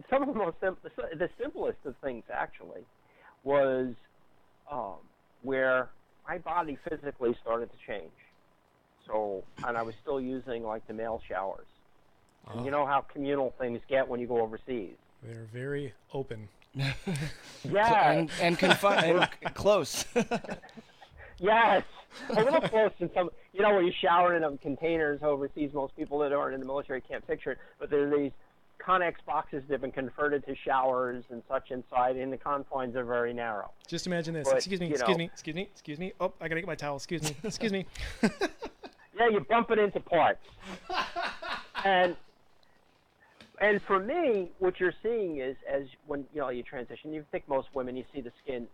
some of the simplest of things actually was where my body physically started to change. So, and I was still using like the male showers. And you know how communal things get when you go overseas. They're very open. Yeah. And confined and close. Yes. A little close in some, when you shower in them containers overseas, most people that aren't in the military can't picture it, but there are these Connex boxes that have been converted to showers and such inside, and the confines are very narrow. Just imagine this. But, Excuse me. Oh, I gotta get my towel. Excuse me. Yeah, you bump it into parts. And for me, what you're seeing is as when you transition, you think most women, you see the skin.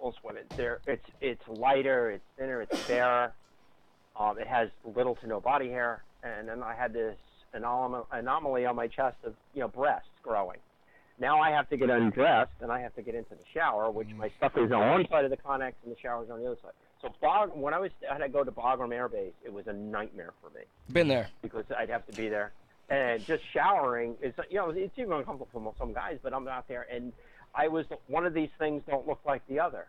Most women, it's lighter, it's thinner, it's fairer. It has little to no body hair, and then I had this anomaly on my chest of breasts growing. Now I have to get undressed and I have to get into the shower, which my stuff is on one side of the Connex and the shower's on the other side. So when I had to go to Bagram Air Base, it was a nightmare for me. Been there. Because I'd have to be there, and just showering is it's even uncomfortable for some guys, but I'm out there and I was one of these things don't look like the other.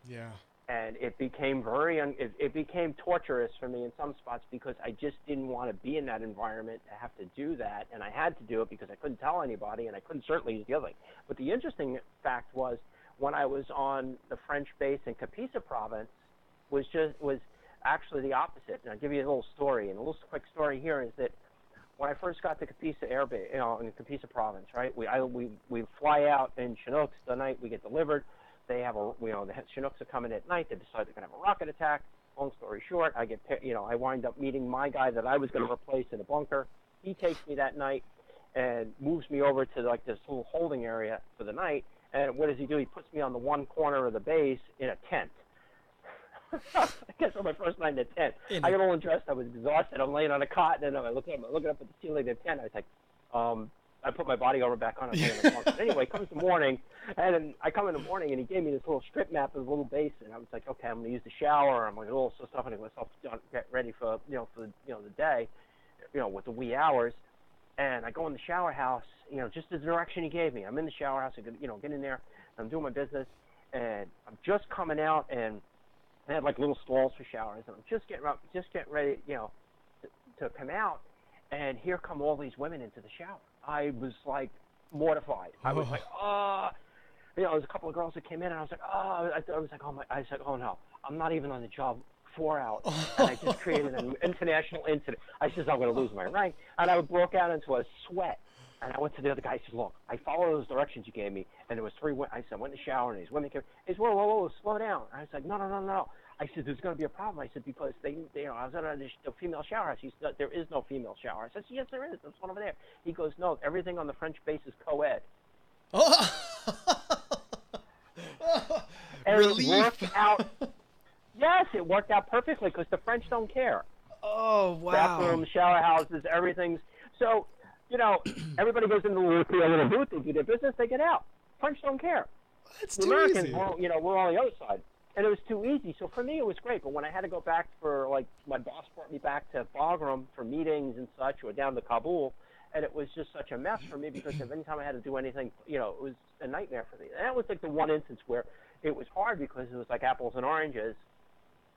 Yeah. And it became it became torturous for me in some spots because I just didn't want to be in that environment to have to do that, and I had to do it because I couldn't tell anybody, and I couldn't certainly use the other thing. But the interesting fact was when I was on the French base in Capisa province was actually the opposite. And I'll give you a little story, and a little quick story here is that when I first got to Capisa Air Base, in Capisa province, right? We fly out in Chinooks the night we get delivered. They have the Chinooks are coming at night. They decide they're going to have a rocket attack. Long story short, I wind up meeting my guy that I was going to replace in a bunker. He takes me that night and moves me over to like this little holding area for the night. And what does he do? He puts me on the one corner of the base in a tent. I guess on my first night in the tent, I got all undressed. I was exhausted. I'm laying on a cot, and then I'm looking up at the ceiling of the tent. I was like, I put my body over back on. Anyway, comes the morning, and then I come in the morning, and he gave me this little strip map of the little base, and I was like, okay, I'm going to use the shower. I'm like, oh, so stuff, and I myself get ready for the day, with the wee hours, and I go in the shower house, just the direction he gave me. I'm in the shower house. I get in there. I'm doing my business, and I'm just coming out, and I had like little stalls for showers, and I'm just getting ready, to come out, and here come all these women into the shower. I was like mortified. I was like, there was a couple of girls that came in, and I was like, I said, oh no, I'm not even on the job 4 hours, and I just created an international incident. I said, I'm going to lose my rank, and I broke out into a sweat. And I went to the other guy. I said, look, I followed those directions you gave me, and there was 3 women. I said, I went in the shower, and these women came. He said, whoa, slow down. And I was like, no. I said, there's going to be a problem. I said, because I was at the female shower house. He said, there is no female shower. I said, yes, there is. There's one over there. He goes, no, everything on the French base is co-ed. And relief. It worked out. Yes, it worked out perfectly because the French don't care. Oh, wow. Bathrooms, shower houses, everything's. So, everybody goes into the little booth, they do their business, they get out. French don't care. That's the too Americans, easy. we're on the other side. And it was too easy. So for me, it was great. But when I had to go back for, my boss brought me back to Bagram for meetings and such, or down to Kabul, and it was just such a mess for me because every time I had to do anything, it was a nightmare for me. And that was like the one instance where it was hard because it was like apples and oranges,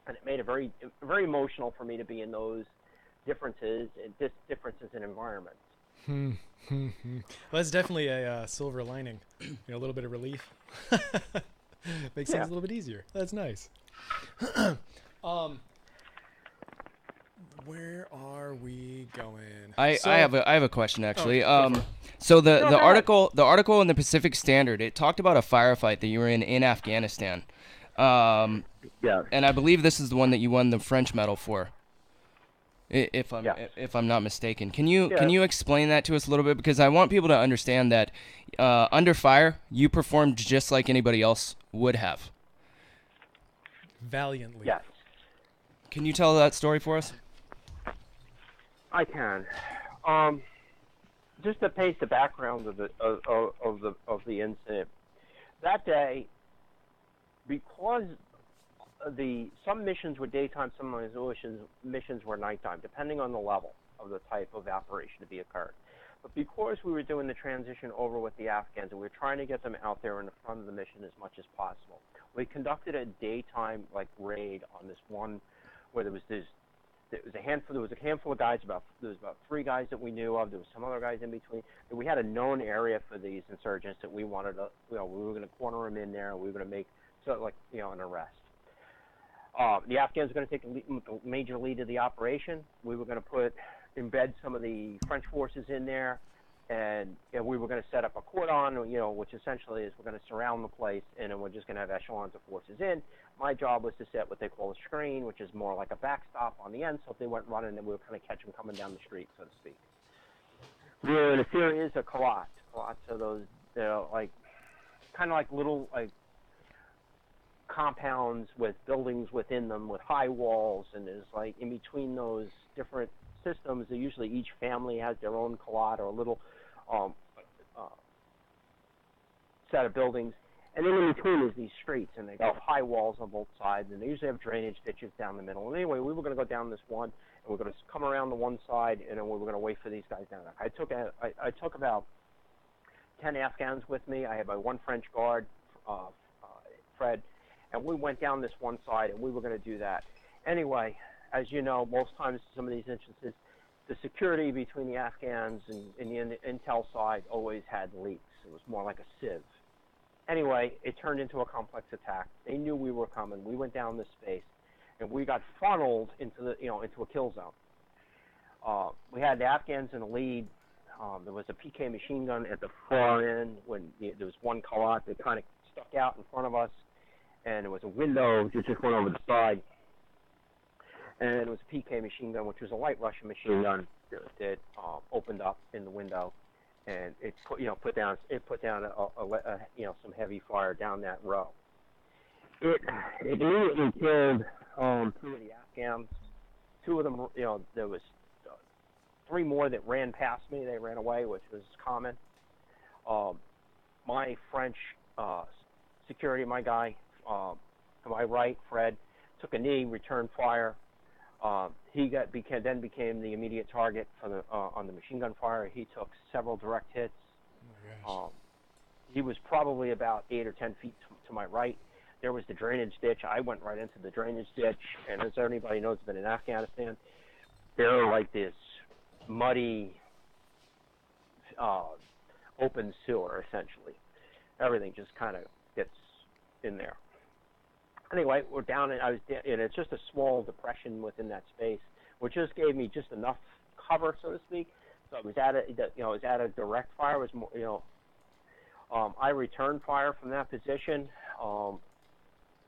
and it made it very, very emotional for me to be in those differences in environments. Well, that's definitely a silver lining. A little bit of relief. Makes things a little bit easier. That's nice. Where are we going? I have a question actually. Oh, so the article in the Pacific Standard, it talked about a firefight that you were in Afghanistan. Yeah. And I believe this is the one that you won the French medal for. If I'm not mistaken. Can you explain that to us a little bit, because I want people to understand that under fire you performed just like anybody else would have. Valiantly. Yes. Can you tell that story for us? I can. Just to paint the background of the incident. That day, because some missions were daytime, some missions were nighttime, depending on the level of the type of operation to be occurred. But because we were doing the transition over with the Afghans, and we were trying to get them out there in the front of the mission as much as possible, we conducted a daytime raid on this one where there was a handful of guys. There was about 3 guys that we knew of. There was some other guys in between. We had a known area for these insurgents that we wanted to, we were going to corner them in there, and we were going to make an arrest. The Afghans were going to take a major lead of the operation. We were going to embed some of the French forces in there, and we were going to set up a cordon, which essentially is we're going to surround the place, and then we're just going to have echelons of forces in. My job was to set what they call a screen, which is more like a backstop on the end, so if they went running, then we would kind of catch them coming down the street, so to speak. We were in a series of calottes. Calottes are those, kind of like little, compounds with buildings within them with high walls, and there's in between those different systems, usually each family has their own calotte or a little set of buildings, and then in between is these streets, and they got high walls on both sides, and they usually have drainage ditches down the middle. And anyway, we were going to go down this one, and we're going to come around the one side, and then we were going to wait for these guys down there. I took about 10 Afghans with me. I had my one French guard, Fred, and we went down this one side, and we were going to do that. Anyway, as you know, most times some of these instances, the security between the Afghans and the intel side always had leaks. It was more like a sieve. Anyway, it turned into a complex attack. They knew we were coming. We went down this space, and we got funneled into a kill zone. We had the Afghans in the lead. There was a PK machine gun at the far end when there was one calotte that kind of stuck out in front of us, and there was a window that just went over the side. And it was a PK machine gun, which was a light Russian machine gun that opened up in the window, and it put down some heavy fire down that row. It immediately killed 2 of the Afghans. 2 of them, there was 3 more that ran past me. They ran away, which was common. My French security, my guy to my right, Fred, took a knee, returned fire. He then became the immediate target for on the machine gun fire. He took several direct hits. Oh he was probably about 8 or 10 feet to my right. There was the drainage ditch. I went right into the drainage ditch, and as anybody knows, been in Afghanistan, they're like this muddy, open sewer, essentially. Everything just kind of gets in there. Anyway, we're down, and it's just a small depression within that space, which just gave me just enough cover, so to speak. So it was at a direct fire. It was more, I returned fire from that position,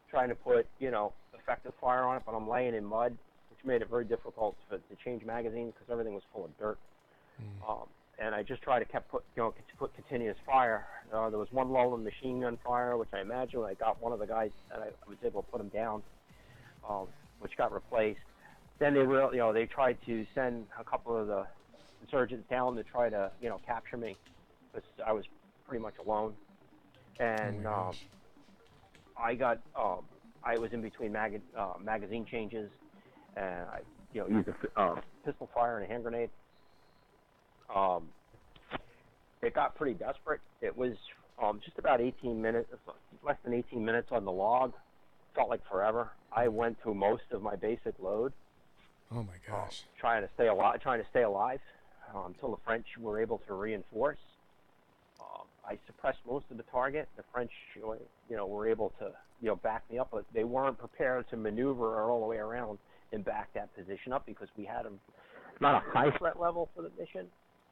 trying to put, effective fire on it, but I'm laying in mud, which made it very difficult to change magazines because everything was full of dirt. And I just tried to put continuous fire. There was one lull in machine gun fire, which I imagine when I got one of the guys, and I was able to put him down, which got replaced. Then they tried to send a couple of the insurgents down to try to, capture me, because I was pretty much alone. And I was in between magazine changes, and I, used a pistol fire and a hand grenade. It got pretty desperate. It was just about 18 minutes, less than 18 minutes on the log. Felt like forever. I went through most of my basic load. Oh my gosh! Trying to stay alive. until the French were able to reinforce. I suppressed most of the target. The French, were able to, back me up, but they weren't prepared to maneuver all the way around and back that position up because we had not a high threat level for the mission.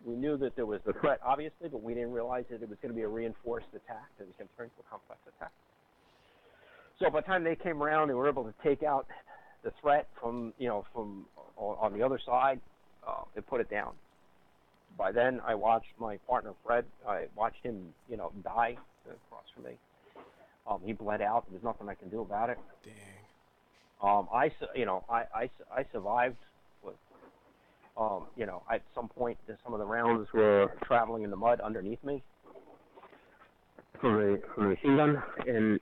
We knew that there was the threat, obviously, but we didn't realize that it was going to be a reinforced attack that was going to turn into a complex attack. So by the time they came around, they were able to take out the threat from on the other side. They put it down. By then, I watched my partner Fred. I watched him, die across from me. He bled out. There's nothing I can do about it. Dang. I survived. With, at some point, some of the rounds were traveling in the mud underneath me from the machine gun, and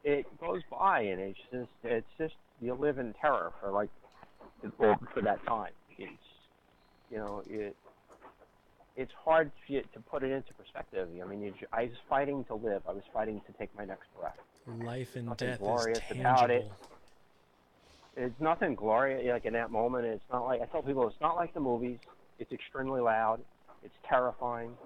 it goes by, and it's just you live in terror for for that time. It's hard to put it into perspective. I mean, I was fighting to live. I was fighting to take my next breath. Life and nothing death glorious is tangible. about it. It's nothing glorious in that moment. It's not like I tell people. It's not like the movies. It's extremely loud. It's terrifying.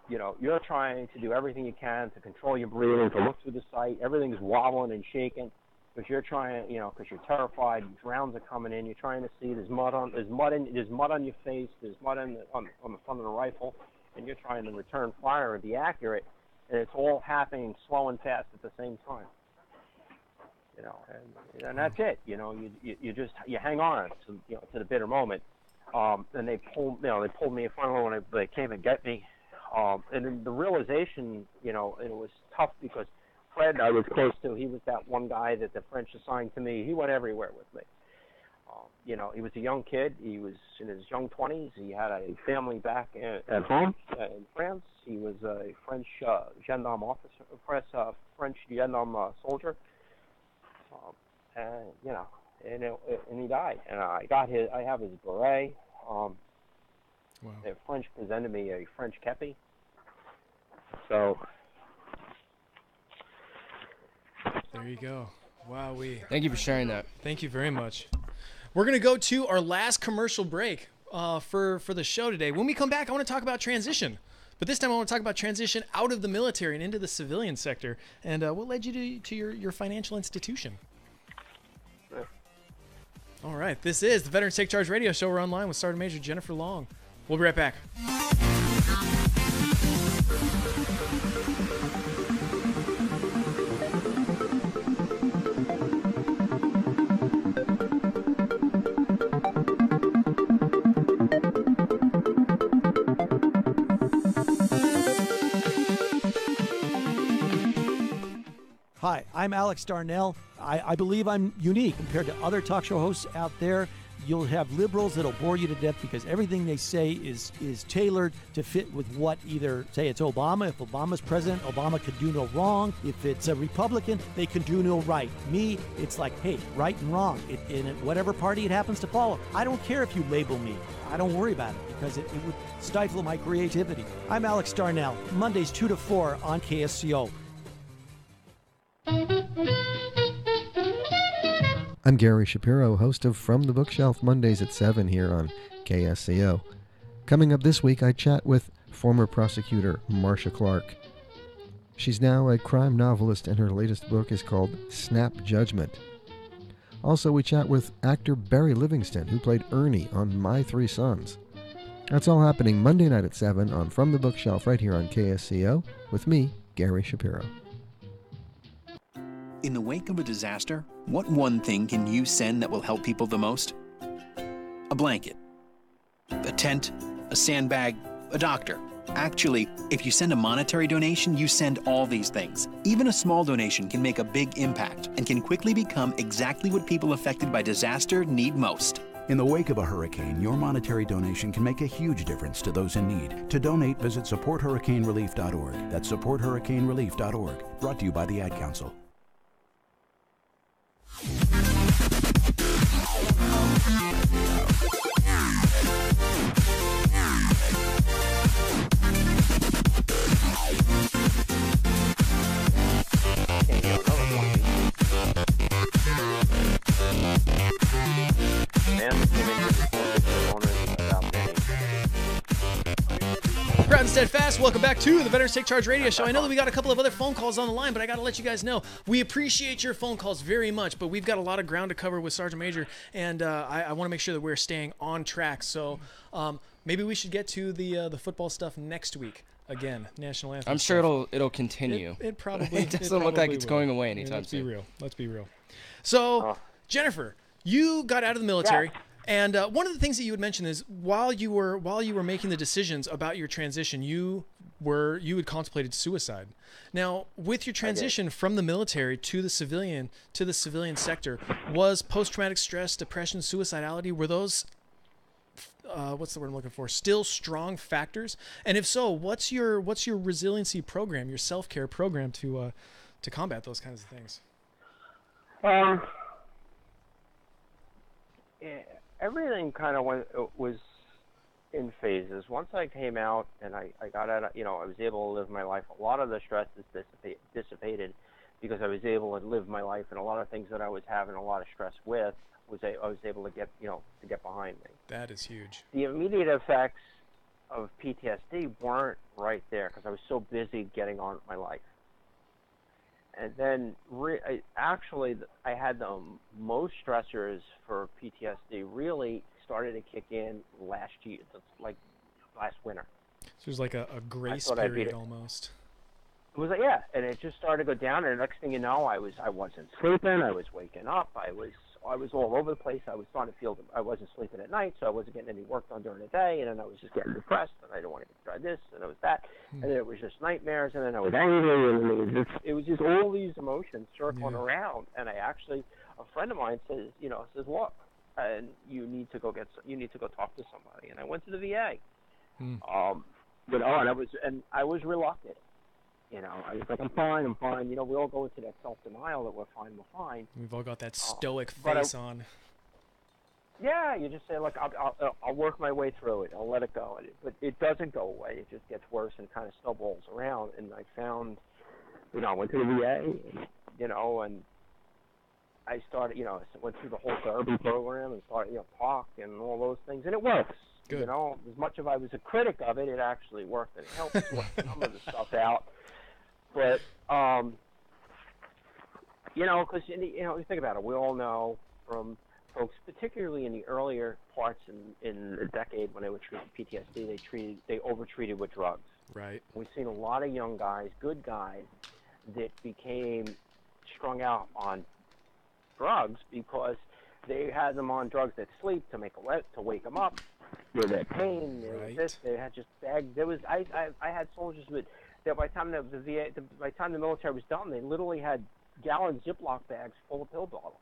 You're trying to do everything you can to control your breathing, to look through the sight. Everything's wobbling and shaking. Because you're trying, because you're terrified. Rounds are coming in. You're trying to see there's mud on your face. There's mud on the front of the rifle, and you're trying to return fire and be accurate, and it's all happening slow and fast at the same time. And that's it. You hang on to the bitter moment. And they pulled me in front when they came and get me. And then the realization, it was tough because Fred, I was close to. He was that one guy that the French assigned to me. He went everywhere with me. He was a young kid. He was in his young 20s. He had a family back at home in France. He was a French gendarme officer, French gendarme soldier. And he died. And I have his beret. Wow. The French presented me a French kepi. So. There you go. Wowee. Thank you for sharing that. Thank you very much. We're going to go to our last commercial break for the show today. When we come back, I want to talk about transition. But this time I want to talk about transition out of the military and into the civilian sector. And what led you to your financial institution? Yeah. All right. This is the Veterans Take Charge Radio Show. We're online with Sergeant Major Jennifer Long. We'll be right back. Hi, I'm Alex Darnell. I believe I'm unique compared to other talk show hosts out there. You'll have liberals that'll bore you to death because everything they say is tailored to fit with what either, say it's Obama. If Obama's president, Obama could do no wrong. If it's a Republican, they can do no right. Me, it's like, hey, right and wrong. In whatever party it happens to follow. I don't care if you label me. I don't worry about it because it would stifle my creativity. I'm Alex Darnell, Mondays 2 to 4 on KSCO. I'm Gary Shapiro, host of From the Bookshelf Mondays at 7 here on KSCO. Coming up this week, I chat with former prosecutor Marcia Clark. She's now a crime novelist, and her latest book is called Snap Judgment. Also, we chat with actor Barry Livingston, who played Ernie on My Three Sons. That's all happening Monday night at 7 on From the Bookshelf right here on KSCO with me, Gary Shapiro. In the wake of a disaster, what one thing can you send that will help people the most? A blanket, a tent, a sandbag, a doctor. Actually, if you send a monetary donation, you send all these things. Even a small donation can make a big impact and can quickly become exactly what people affected by disaster need most. In the wake of a hurricane, your monetary donation can make a huge difference to those in need. To donate, visit supporthurricanerelief.org. That's supporthurricanerelief.org. Brought to you by the Ad Council. Steadfast. Welcome back to the Veterans Take Charge Radio Show. I know that we got a couple of other phone calls on the line, but I got to let you guys know we appreciate your phone calls very much, but we've got a lot of ground to cover with Sergeant Major, and I want to make sure that we're staying on track. So maybe we should get to the football stuff next week. Again, national anthem. I'm sure it'll continue. It probably it doesn't look like it's will. going away anytime soon. Let's be real. So, Jennifer, you got out of the military. Yeah. And one of the things that you had mentioned is while you were making the decisions about your transition, you had contemplated suicide. Now, with your transition from the military to the civilian sector, was post-traumatic stress, depression, suicidality, were those what's the word I'm looking for? Still strong factors? And if so, what's your resiliency program, your self-care program to combat those kinds of things? Everything kind of was in phases. Once I came out and I got out, I was able to live my life. A lot of the stress is dissipated because I was able to live my life, and a lot of things that I was having a lot of stress with I was able to get behind me. That is huge. The immediate effects of PTSD weren't right there because I was so busy getting on with my life. And then I had the most stressors for PTSD really started to kick in last year, like last winter. So there's like a grace period almost. It was and it just started to go down, and the next thing you know, I wasn't sleeping, I was waking up, I was all over the place. I was starting to feel that I wasn't sleeping at night, so I wasn't getting any work done during the day, and then I was just getting depressed, and I didn't want to try this, and it was that, and then it was just nightmares, and then I was angry, and it was just all these emotions circling around. And a friend of mine says, look, and you need to go talk to somebody. And I went to the VA, and I was reluctant. I was like, I'm fine. We all go into that self-denial that we're fine. We've all got that stoic face on. Yeah, you just say, look, I'll work my way through it. I'll let it go. But it doesn't go away. It just gets worse and kind of snowballs around. And I found, I went to the VA, and I started, went through the whole therapy program and started, talk and all those things. And it works. Good. As much as I was a critic of it, it actually worked. And it helped sort some of the stuff out. But, because, you think about it, we all know from folks, particularly in the earlier parts in the decade when they would treat PTSD, they over-treated with drugs. Right. We've seen a lot of young guys, good guys, that became strung out on drugs because they had them on drugs that sleep to wake them up. They had pain. They had just bagged. I had soldiers that by the time by the time the military was done, they literally had gallon Ziploc bags full of pill bottles.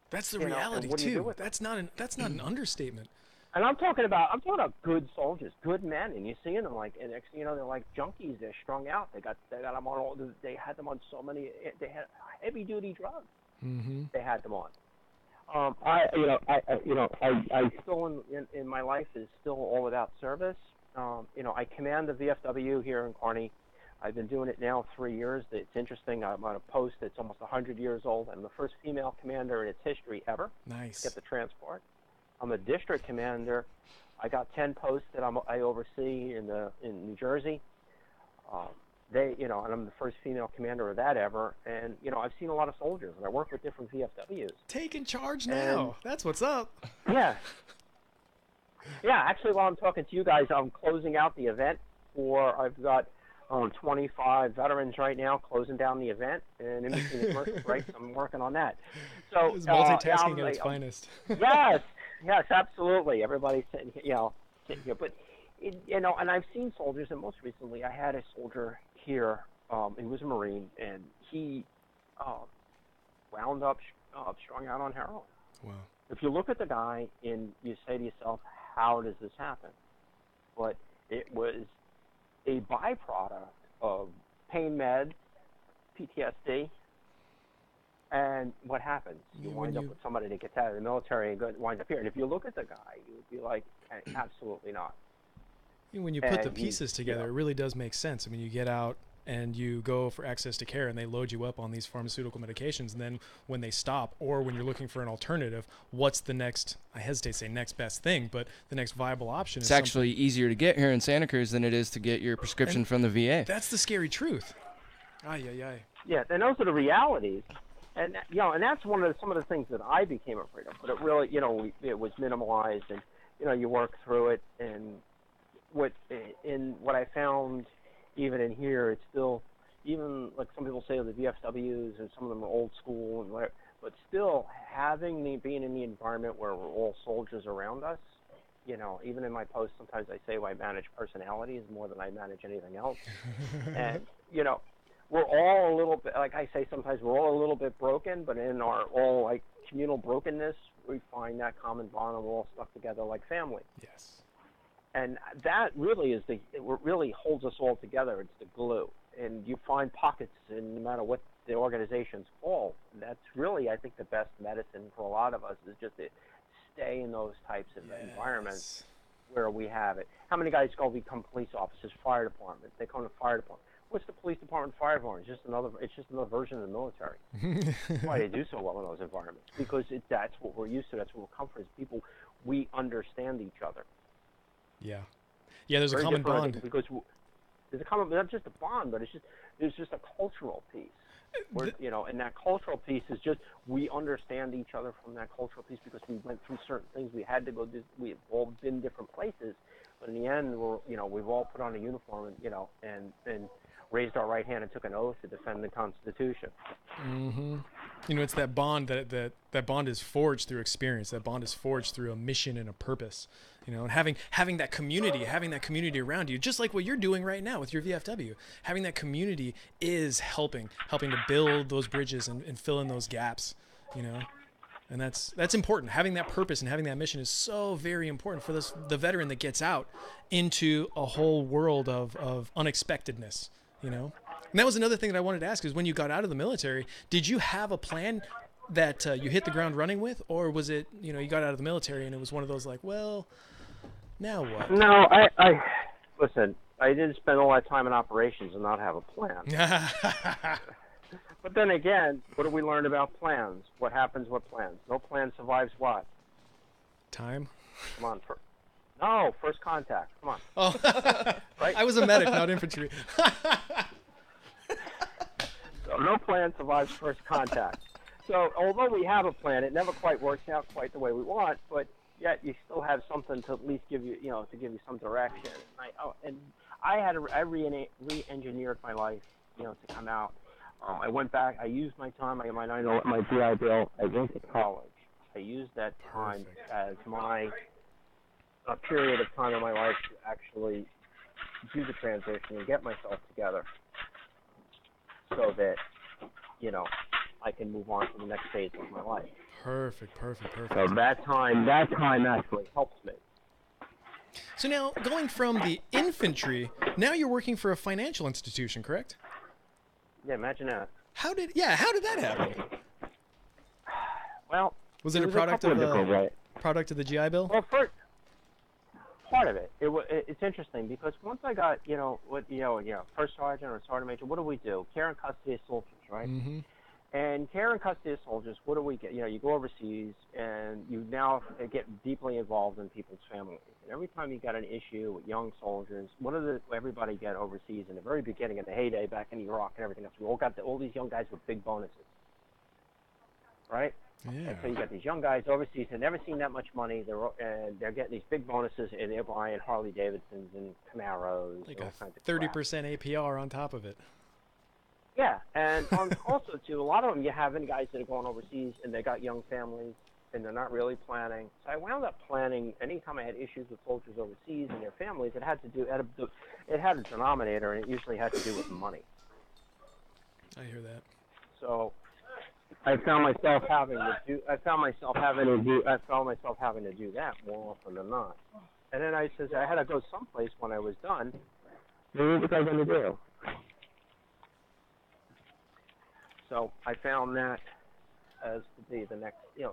That's the reality too. That's not an understatement. And I'm talking about good soldiers, good men, and you see them and next thing you know, they're like junkies. They're strung out. They got them on they had them on so many. They had heavy duty drugs. Mm-hmm. They had them on. I still in my life is still all about service. I command the VFW here in Kearney. I've been doing it now 3 years. It's interesting. I'm on a post that's almost 100 years old. I'm the first female commander in its history ever. Nice. To get the transport. I'm a district commander. I got 10 posts that I oversee in New Jersey. And I'm the first female commander of that ever. And I've seen a lot of soldiers, and I work with different VFWs. Taking charge now. That's what's up. Yeah. Yeah. Actually, while I'm talking to you guys, I'm closing out the event I've got 25 veterans right now closing down the event, and in between the commercial breaks, I'm working on that. So it's multitasking at its finest. Yes, absolutely. Everybody's sitting here, but and I've seen soldiers, and most recently, I had a soldier here. He was a Marine, and he wound up strung out on heroin. Wow. If you look at the guy and you say to yourself, "How does this happen?" But it was a byproduct of pain meds, PTSD, and what happens? You wind up with somebody that gets out of the military and wind up here. And if you look at the guy, you would be like, absolutely not. When you put the pieces together, it really does make sense. I mean, you get out, and you go for access to care and they load you up on these pharmaceutical medications, and then when they stop, or when you're looking for an alternative, what's the next, I hesitate to say next best thing, but the next viable option It's actually easier to get here in Santa Cruz than it is to get your prescription from the VA. That's the scary truth. Ay. Yeah, and those are the realities. And and that's some of the things that I became afraid of. But it really, it was minimalized, and you work through it. And what I found, even in here, it's still, even like some people say the VFWs, and some of them are old school and whatever. But still, being in the environment where we're all soldiers around us. Even in my post, sometimes I say I manage personalities more than I manage anything else. And we're all a little bit, like I say sometimes, we're all a little bit broken, but in our all communal brokenness, we find that common bond, and we're all stuck together like family. Yes. And that really is what really holds us all together. It's the glue. And you find pockets, and no matter what the organizations fall, that's really, I think, the best medicine for a lot of us is just to stay in those types of environments where we have it. How many guys become police officers, fire departments? They come to fire department. What's the police department, fire department? It's just another version of the military. That's why they do so well in those environments, because that's what we're used to. That's what we're comfortable with. People, we understand each other. Yeah, there's a common bond. Because there's a common, not just a bond, but there's just a cultural piece. Where, and that cultural piece is just, we understand each other from that cultural piece because we went through certain things. We had to go. We've all been different places, but in the end, we've all put on a uniform and raised our right hand and took an oath to defend the Constitution. Mm-hmm. It's that bond that bond is forged through experience. That bond is forged through a mission and a purpose. And having that community around you, just like what you're doing right now with your VFW. Having that community is helping to build those bridges and fill in those gaps. And that's important. Having that purpose and having that mission is so very important for the veteran that gets out into a whole world of unexpectedness. And that was another thing that I wanted to ask, is when you got out of the military, did you have a plan that you hit the ground running with, or was it, you got out of the military and it was one of those like, well, now what? No, I listen, I didn't spend all that time in operations and not have a plan. But then again, what do we learn about plans? What happens with plans? No plan survives what? Time? Come on. First contact. Come on. Oh, right? I was a medic, not infantry. So no plan survives first contact. So although we have a plan, it never quite works out quite the way we want, but yet you still have something to at least give you, to give you some direction. I re-engineered my life, to come out. I went back. I used my time. My GI Bill. I went to college. I used that time as a period of time in my life to actually do the transition and get myself together, so that I can move on to the next phase of my life. Perfect. So that time actually helps me. So now, going from the infantry, now you're working for a financial institution, correct? Yeah, imagine that. How did that happen? Well, was it a product of the GI Bill? Well, first, part of it. It's interesting because once I got, first sergeant or sergeant major, what do? Care and custody of soldiers, right? Mm-hmm. And care and custody of soldiers, what do we get? You go overseas and you now get deeply involved in people's families. And every time you got an issue with young soldiers, what does everybody get overseas in the very beginning, in the heyday back in Iraq and everything else? We all got all these young guys with big bonuses, right? Yeah. And so you got these young guys overseas that never seen that much money. They're getting these big bonuses, and they're buying Harley Davidsons and Camaros, like and all a kinds of 30% APR on top of it. Yeah, and also too, a lot of them you have in guys that are going overseas and they got young families and they're not really planning. So I wound up planning. Anytime I had issues with soldiers overseas and their families, it had a denominator, and it usually had to do with money. I hear that. So I found myself having to do that more often than not. And then I had to go someplace when I was done. What was I going to do? So I found that as to be the next, I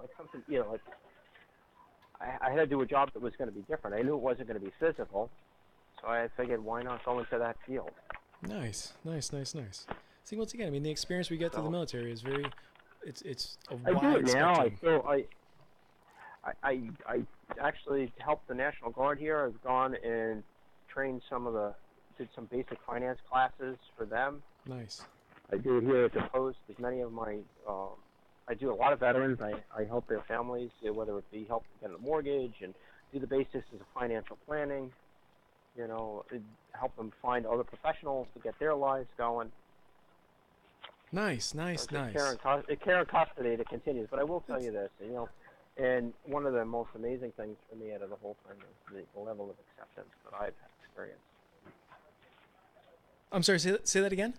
had to do a job that was going to be different. I knew it wasn't going to be physical, so I figured, why not go into that field? Nice. See, once again, I mean, the experience we get through the military is very, it's a I wide do it now. spectrum. I actually helped the National Guard here. I've gone and trained did some basic finance classes for them. Nice. I do it here at the post. As many of my, I do a lot of veterans. I help their families, whether it be help them get a mortgage and do the basics of financial planning. Help them find other professionals to get their lives going. Nice. Care and custody that continues. But I will tell you this, and one of the most amazing things for me out of the whole thing is the level of acceptance that I've experienced. I'm sorry, say that again?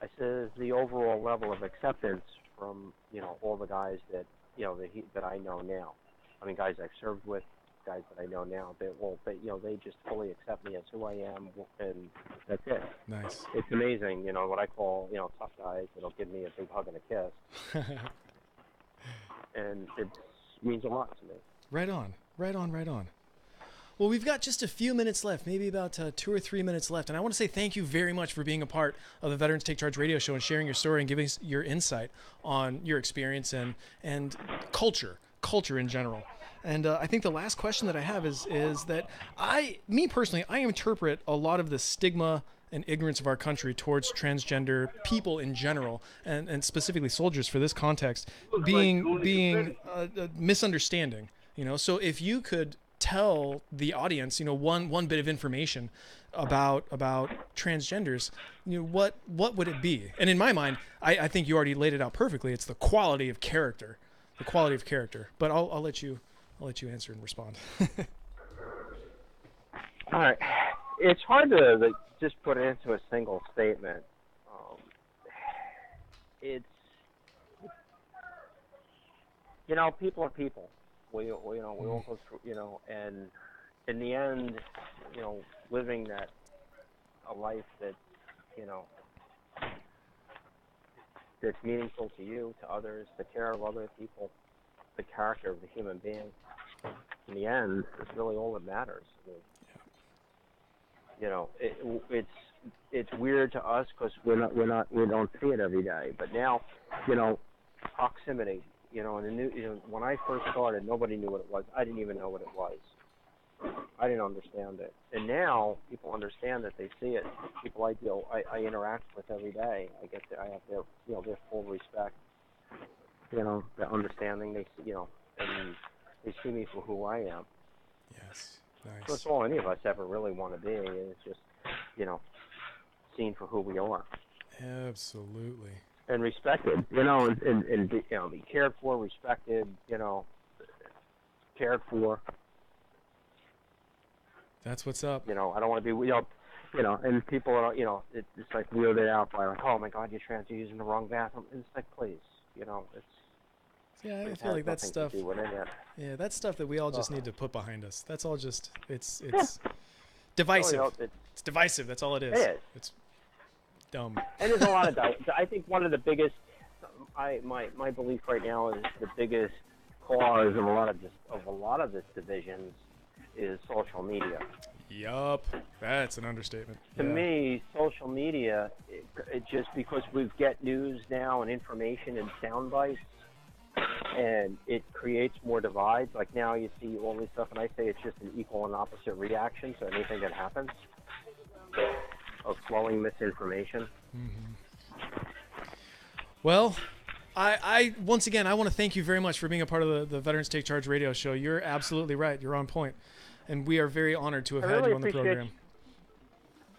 I said the overall level of acceptance from, all the guys that, that I know now. I mean, guys I've served with, guys that I know now, they just fully accept me as who I am, and that's it. Nice. It's amazing, what I call, tough guys that'll give me a big hug and a kiss. And it means a lot to me. Right on. Well, we've got just a few minutes left, maybe about 2 or 3 minutes left. And I want to say thank you very much for being a part of the Veterans Take Charge radio show and sharing your story and giving us your insight on your experience and culture in general. And I think the last question that I have is that me personally, I interpret a lot of the stigma and ignorance of our country towards transgender people in general, and specifically soldiers for this context, being a misunderstanding. So if you could tell the audience, one bit of information about transgenders, what would it be? And in my mind, I think you already laid it out perfectly. It's the quality of character. But I'll let you answer and respond. All right. It's hard to just put it into a single statement. It's people are people. We all go through, and in the end, living a life that, that's meaningful to you, to others, the care of other people, the character of the human being. In the end, is really all that matters. It's weird to us because we don't see it every day. But now, proximity. When I first started, nobody knew what it was. I didn't even know what it was. I didn't understand it. And now people understand that. They see it. People I interact with every day. I have their full respect. Their understanding. And they see me for who I am. Yes. Nice. So that's all any of us ever really want to be, is just, seen for who we are. Absolutely. And respected, and be cared for, respected, cared for. That's what's up. I don't want to be, and people are, it's like weirded out by like, oh my God, you're using the wrong bathroom. And it's like, please, it's. Yeah, I feel like that stuff. Yeah, that's stuff that we all just need to put behind us. That's all just it's divisive. It's divisive. That's all it is. It is. It's dumb. And there's a lot of I think one of the biggest. My belief right now is the biggest cause of a lot of this divisions is social media. Yup, that's an understatement. To me, social media, it just because we get news now and information in sound bites. And it creates more divides. Like now you see all this stuff, and I say it's just an equal and opposite reaction to anything that happens of flowing misinformation. Mm-hmm. Well, I once again, I want to thank you very much for being a part of the Veterans Take Charge radio show. You're absolutely right. You're on point. And we are very honored to have had you on the program.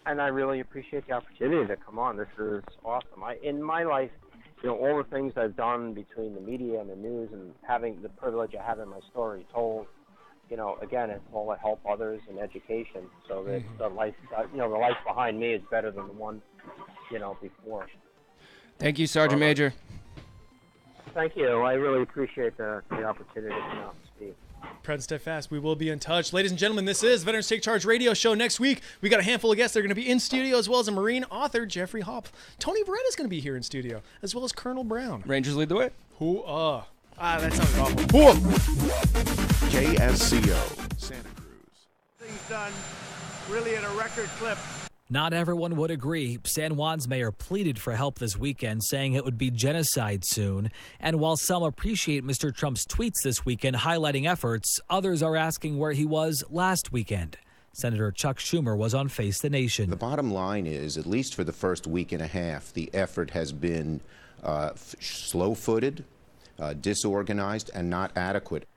And I really appreciate the opportunity to come on. This is awesome. In my life, all the things I've done between the media and the news and having the privilege of having my story told, again, it's all to help others in education so that the life behind me is better than the one, before. Thank you, Sergeant Major. Thank you. I really appreciate the opportunity to come out and speak. Proud and steadfast. We will be in touch. Ladies and gentlemen, this is Veterans Take Charge radio show. Next week, we got a handful of guests. They're going to be in studio, as well as a Marine author, Jeffrey Hopf. Tony Beretta is going to be here in studio, as well as Colonel Brown. Rangers lead the way. That sounds awful. KSCO, Santa Cruz. Things done really at a record clip. Not everyone would agree. San Juan's mayor pleaded for help this weekend, saying it would be genocide soon. And while some appreciate Mr. Trump's tweets this weekend highlighting efforts, others are asking where he was last weekend. Senator Chuck Schumer was on Face the Nation. The bottom line is, at least for the first week and a half, the effort has been slow-footed, disorganized, and not adequate.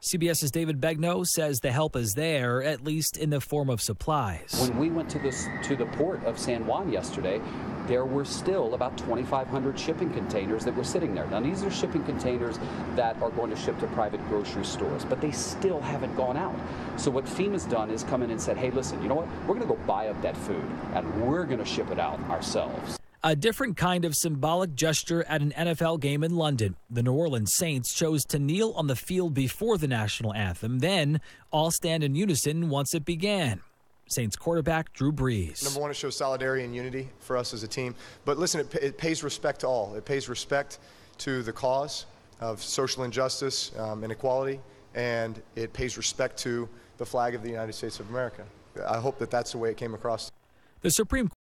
CBS's David Begnaud says the help is there, at least in the form of supplies. When we went to the port of San Juan yesterday, there were still about 2,500 shipping containers that were sitting there. Now, these are shipping containers that are going to ship to private grocery stores, but they still haven't gone out. So what FEMA's done is come in and said, hey, listen, you know what? We're going to go buy up that food, and we're going to ship it out ourselves. A different kind of symbolic gesture at an NFL game in London. The New Orleans Saints chose to kneel on the field before the national anthem, then all stand in unison once it began. Saints quarterback Drew Brees. Number one, it shows solidarity and unity for us as a team. But listen, it pays respect to all. It pays respect to the cause of social injustice and equality, and it pays respect to the flag of the United States of America. I hope that that's the way it came across. The Supreme